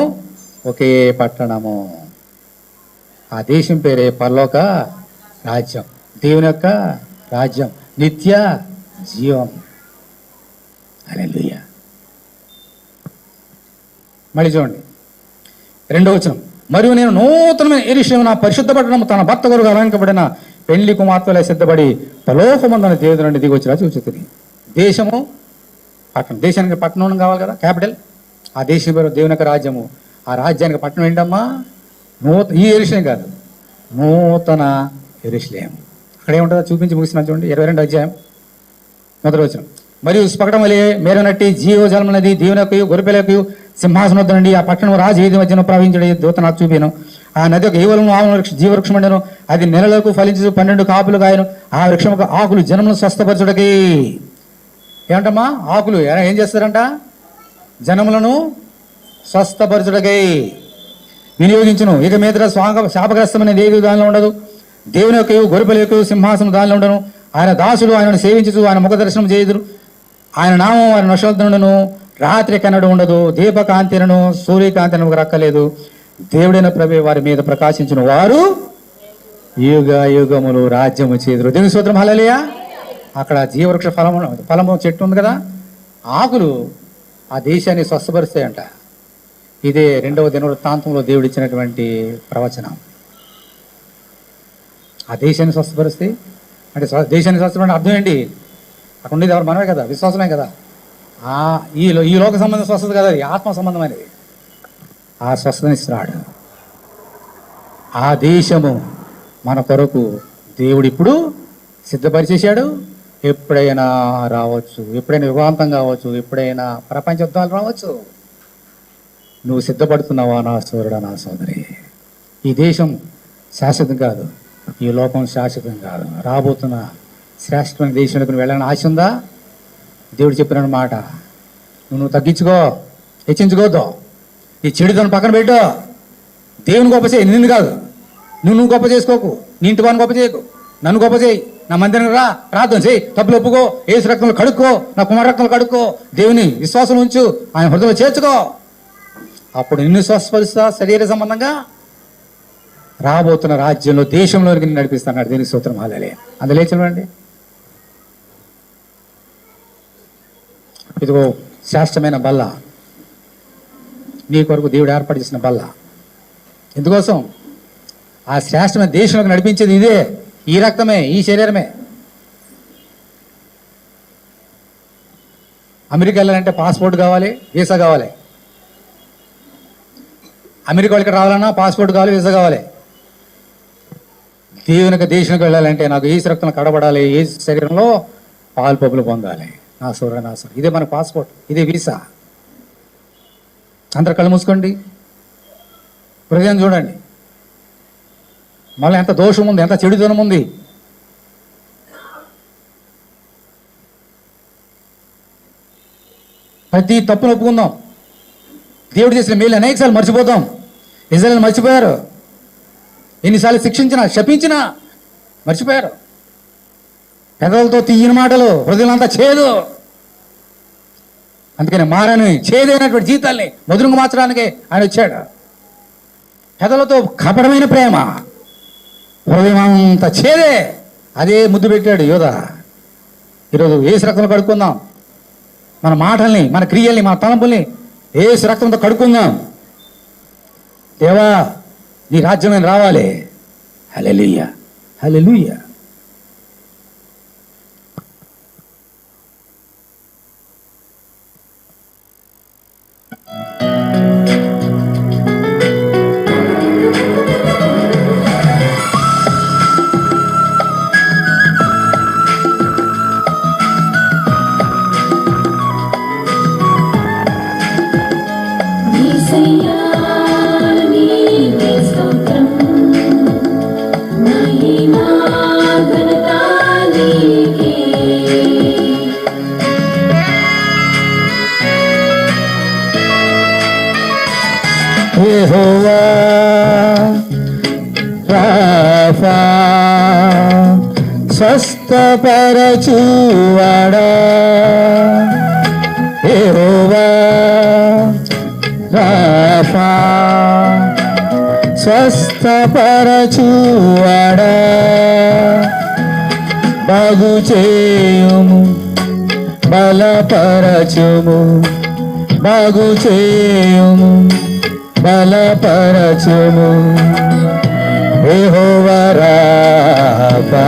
ఒకే పట్టణము. ఆ దేశం పేరే పరలోక రాజ్యం, దేవుని యొక్క రాజ్యం, నిత్య జీవం. హల్లెలూయా. మళ్ళీ చూడండి 2వ వచనం. మరియు నేను నూతనమైన యెరూషలేము నా పరిశుద్ధ పట్టణము తన భర్త కొరకు అలంకరింపబడిన పెళ్లి కుమార్తెలే సిద్ధపడి పరలోకమందున దేవుని నుండి దిగి వచ్చినా చూచుతుంది. దేశము, పట్టణం. దేశానికి పట్టణం కావాలి కదా, క్యాపిటల్. ఆ దేశం పేరు దేవుని యొక్క రాజ్యము. ఆ రాజ్యానికి పట్టణం ఏంటమ్మా? ఈ యెరూషలేము కాదు, నూతన యెరూషలేము. అక్కడ ఏముంటుందో చూపించి ముగిస్తున్నాను చూడండి. 22వ అధ్యాయం 1వ వచనం. మరియు స్ఫకటం వలె మేరనట్టి జీవజలం నది దేవుని యొక్క గొర్రెపిల్లకు సింహాసనం వద్దనండి. ఆ పట్టణం రాజు ఏది మధ్యన ప్రవహించడం దూత నాకు చూపాను. ఆ నది ఒక ఏవలను జీవవృక్షం ఉండను. అది నెలలకు ఫలించు 12 కాపులు కాయను. ఆ వృక్షం ఆకులు జనములను స్వస్థపరచుటకి. ఏమంటమ్మా? ఆకులు ఏం చేస్తారంట? జనములను స్వస్థపరచుటకై వినియోగించును. ఇక మీద శాపగ్రస్తమైన ఏది దానిలో ఉండదు. దేవుని యొక్క గొర్రెపిల్లకు సింహాసనం దానిలో ఉండను. ఆయన దాసుడు ఆయనను సేవించుచు ఆయన ముఖ దర్శనం చేయుదురు. ఆయన నామం వారి నశోద్ధనుడను. రాత్రి కన్నడు ఉండదు. దీపకాంతినను సూర్యకాంతిను రక్కలేదు. దేవుడైన ప్రభు వారి మీద ప్రకాశించిన వారు యుగ యుగములు రాజ్యము చేదురు. దేవుని స్తోత్రం. హల్లెలూయా. అక్కడ జీవవృక్ష ఫలము చెట్టు ఉంది కదా, ఆకులు ఆ దేశాన్ని స్వస్థపరుస్తాయంట. ఇదే 2వ దినవృత్తాంతంలో దేవుడు ఇచ్చినటువంటి ప్రవచనం. ఆ దేశాన్ని స్వస్థపరుస్తాయి అంటే దేశాన్ని స్వస్థపడే అర్థం ఏంటి? అక్కడ ఉండేది ఎవరు? మనమే కదా, విశ్వాసమే కదా. ఈ లోక సంబంధం స్వస్థత కదా, అది ఆత్మ సంబంధమైనది. ఆ స్వస్థతనిస్తున్నాడు. ఆ దేశము మన కొరకు దేవుడు ఇప్పుడు సిద్ధపరిచేశాడు. ఎప్పుడైనా రావచ్చు, ఎప్పుడైనా యుగాంతం కావచ్చు, ఎప్పుడైనా ప్రపంచ యుద్ధాలు రావచ్చు. నువ్వు సిద్ధపడుతున్నావా నా సోదరుడా, నా సోదరి? ఈ దేశం శాశ్వతం కాదు, ఈ లోకం శాశ్వతం కాదు. రాబోతున్న శ్రేష్టమైన దేశంలోకి నువ్వు వెళ్ళాలని ఆశ ఉందా? దేవుడు చెప్పిన మాట నువ్వు తగ్గించుకో, హెచ్చించుకోవద్దు. ఈ చెడుతను పక్కన పెట్టు. దేవుని గొప్ప చేయి, నిన్ను కాదు. నువ్వు గొప్ప చేసుకోకు, నీ ఇంటి వాడిని గొప్ప చేయకు. నన్ను గొప్ప చేయి, నా మందిరానికి రా, ప్రార్థన చేయి, తప్పులు ఒప్పుకో, ఏసు రక్తంలో కడుక్కో, నా కుమార రక్తంలో కడుక్కో, దేవుని విశ్వాసం ఉంచు, ఆయన హృదయంలో చేర్చుకో. అప్పుడు నిన్ను స్వస్థపరుస్తా శరీర సంబంధంగా రాబోతున్న రాజ్యంలో దేశంలోనికి నడిపిస్తాడు. దేనికి స్తోత్రం. హల్లెలూయా. అందులో చూడండి, ఇదిగో శ్రేష్టమైన బల్ల నీ కొరకు దేవుడు ఏర్పాటు చేసిన బల్ల. ఎందుకోసం? ఆ శ్రేష్టమైన దేశంలోకి నడిపించేది ఇదే, ఈ రక్తమే, ఈ శరీరమే. అమెరికా వెళ్ళాలంటే పాస్పోర్ట్ కావాలి, వీసా కావాలి. అమెరికా వాళ్ళకి రావాలన్నా పాస్పోర్ట్ కావాలి, వీసా కావాలి. దేవుని యొక్క దేశానికి వెళ్ళాలంటే నాకు ఈ రక్తం కడబడాలి, ఏ శరీరంలో పాలు పప్పులు పొందాలి. నా సోదరు, నా సోదరు, ఇదే మన పాస్పోర్ట్, ఇదే వీసా. అందరు కళ్ళు మూసుకోండి, హృదయం చూడండి. మళ్ళీ ఎంత దోషం ఉంది, ఎంత చెడుతనం ఉంది. ప్రతి తప్పును ఒప్పుకుందాం. దేవుడు చేసిన మేలు అనేకసార్లు మర్చిపోతాం. ఇజ్రాయేల్ మర్చిపోయారు. ఎన్నిసార్లు శిక్షించినా, శపించినా మర్చిపోయారు. పెదవులతో తీయని మాటలు, హృదయంలో చేదు. అందుకని మారని చేదైనటువంటి జీవితాల్ని మధురంగా మార్చడానికి ఆయన వచ్చాడు. పెదవులతో కపటమైన ప్రేమ, హృదయం అంతా చేదే. అదే ముద్దు పెట్టాడు యోధా. ఈరోజు ఏసు రక్తంలో కడుక్కుందాం. మన మాటల్ని, మన క్రియల్ని, మన తలంపుల్ని ఏసు రక్తంతో కడుక్కుందాం. దేవా నీ రాజ్యం రావాలి. హల్లెలూయా, హల్లెలూయా. మహిమా రాఫా స్వస్థపరచువాడా యెహోవా రాఫా స్వస్థపరచువాడా బాగు చేయుము బలపరచుము బాగు చేయుము బలపరచుము యెహోవా రాఫా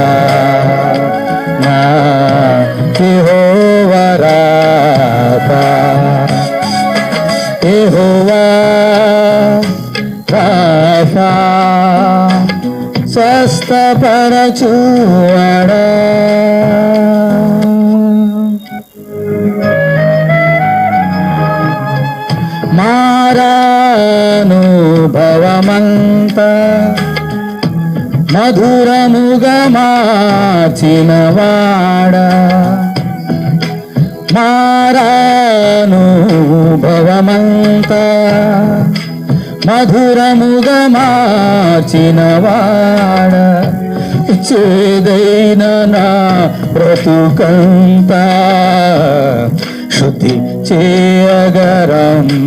నా యెహోవా రాఫా యెహోవా రాఫా స్వస్థపరచువాడా మారానుభవమంతా మధురముగా మార్చినవాడా మారానుభవమంతా మధురముగా మార్చినవాడా చేదైన నా బ్రతుకంతా శుద్ధి చేయగరము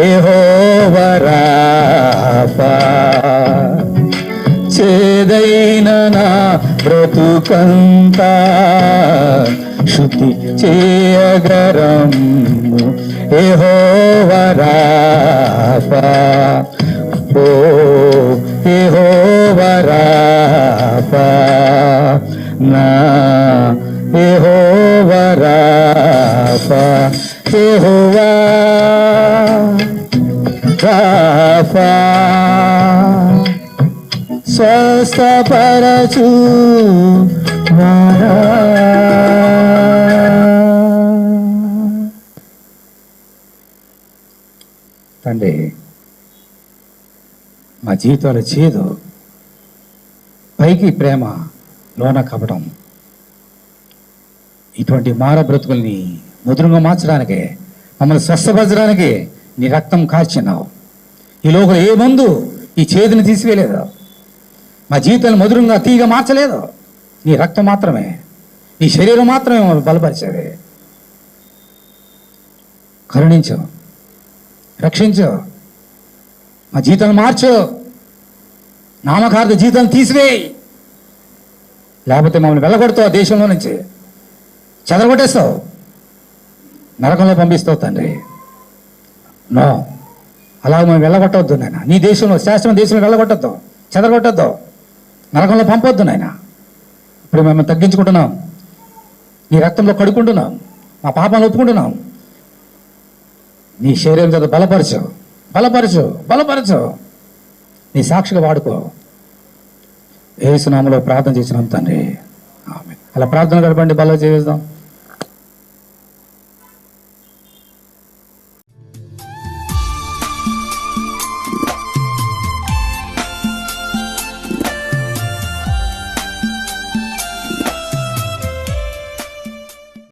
యెహోవా రాఫా చేదైన నా బ్రతుకంతా శుద్ధి చేయగరము యెహోవా రాఫా ఓ యెహోవా రాఫా నా యెహోవా రాఫా యెహోవా రాఫా స్వస్థపరచు వాడా తండ్రి మా జీవితాలు చేదు పైకి ప్రేమ లోన కపటం ఇటువంటి మార బ్రతుకుల్ని మధురంగా మార్చడానికే మమ్మల్ని స్వస్థపరచడానికి నీ రక్తం కార్చినావు ఈ లోపల ఏ మందు ఈ చేదుని తీసివేయలేదు మా జీవితాన్ని మధురంగా తీగ మార్చలేదు నీ రక్తం మాత్రమే నీ శరీరం మాత్రమే మమ్మల్ని బలపరిచేది కరుణించు రక్షించు మా జీవితాన్ని మార్చు నామకార్థ జీవితాన్ని తీసివేయి లేకపోతే మమ్మల్ని వెళ్ళగొడతావు దేశంలో నుంచి చెదరగొట్టేస్తావు నరకంలో పంపిస్తావు తండ్రి నో అలా మేము వెళ్ళగొట్టవద్దు నాయన నీ దేశంలో శాస్త్రం దేశంలో వెళ్ళగొట్టద్దు చెదరగొట్టద్దు నరకంలో పంపొద్దు నాయన ఇప్పుడు మేము తగ్గించుకుంటున్నాం నీ రక్తంలో కడుక్కుంటున్నాం మా పాపాలను ఒప్పుకుంటున్నాం నీ శరీరం చేత బలపరచు బలపరచు బలపరచు నీ సాక్షిగా వాడుకో యేసు నామములో ప్రార్థన చేసినాం తండ్రి ఆమేన్. అలా ప్రార్థన గడపండి బల చేద్దాం.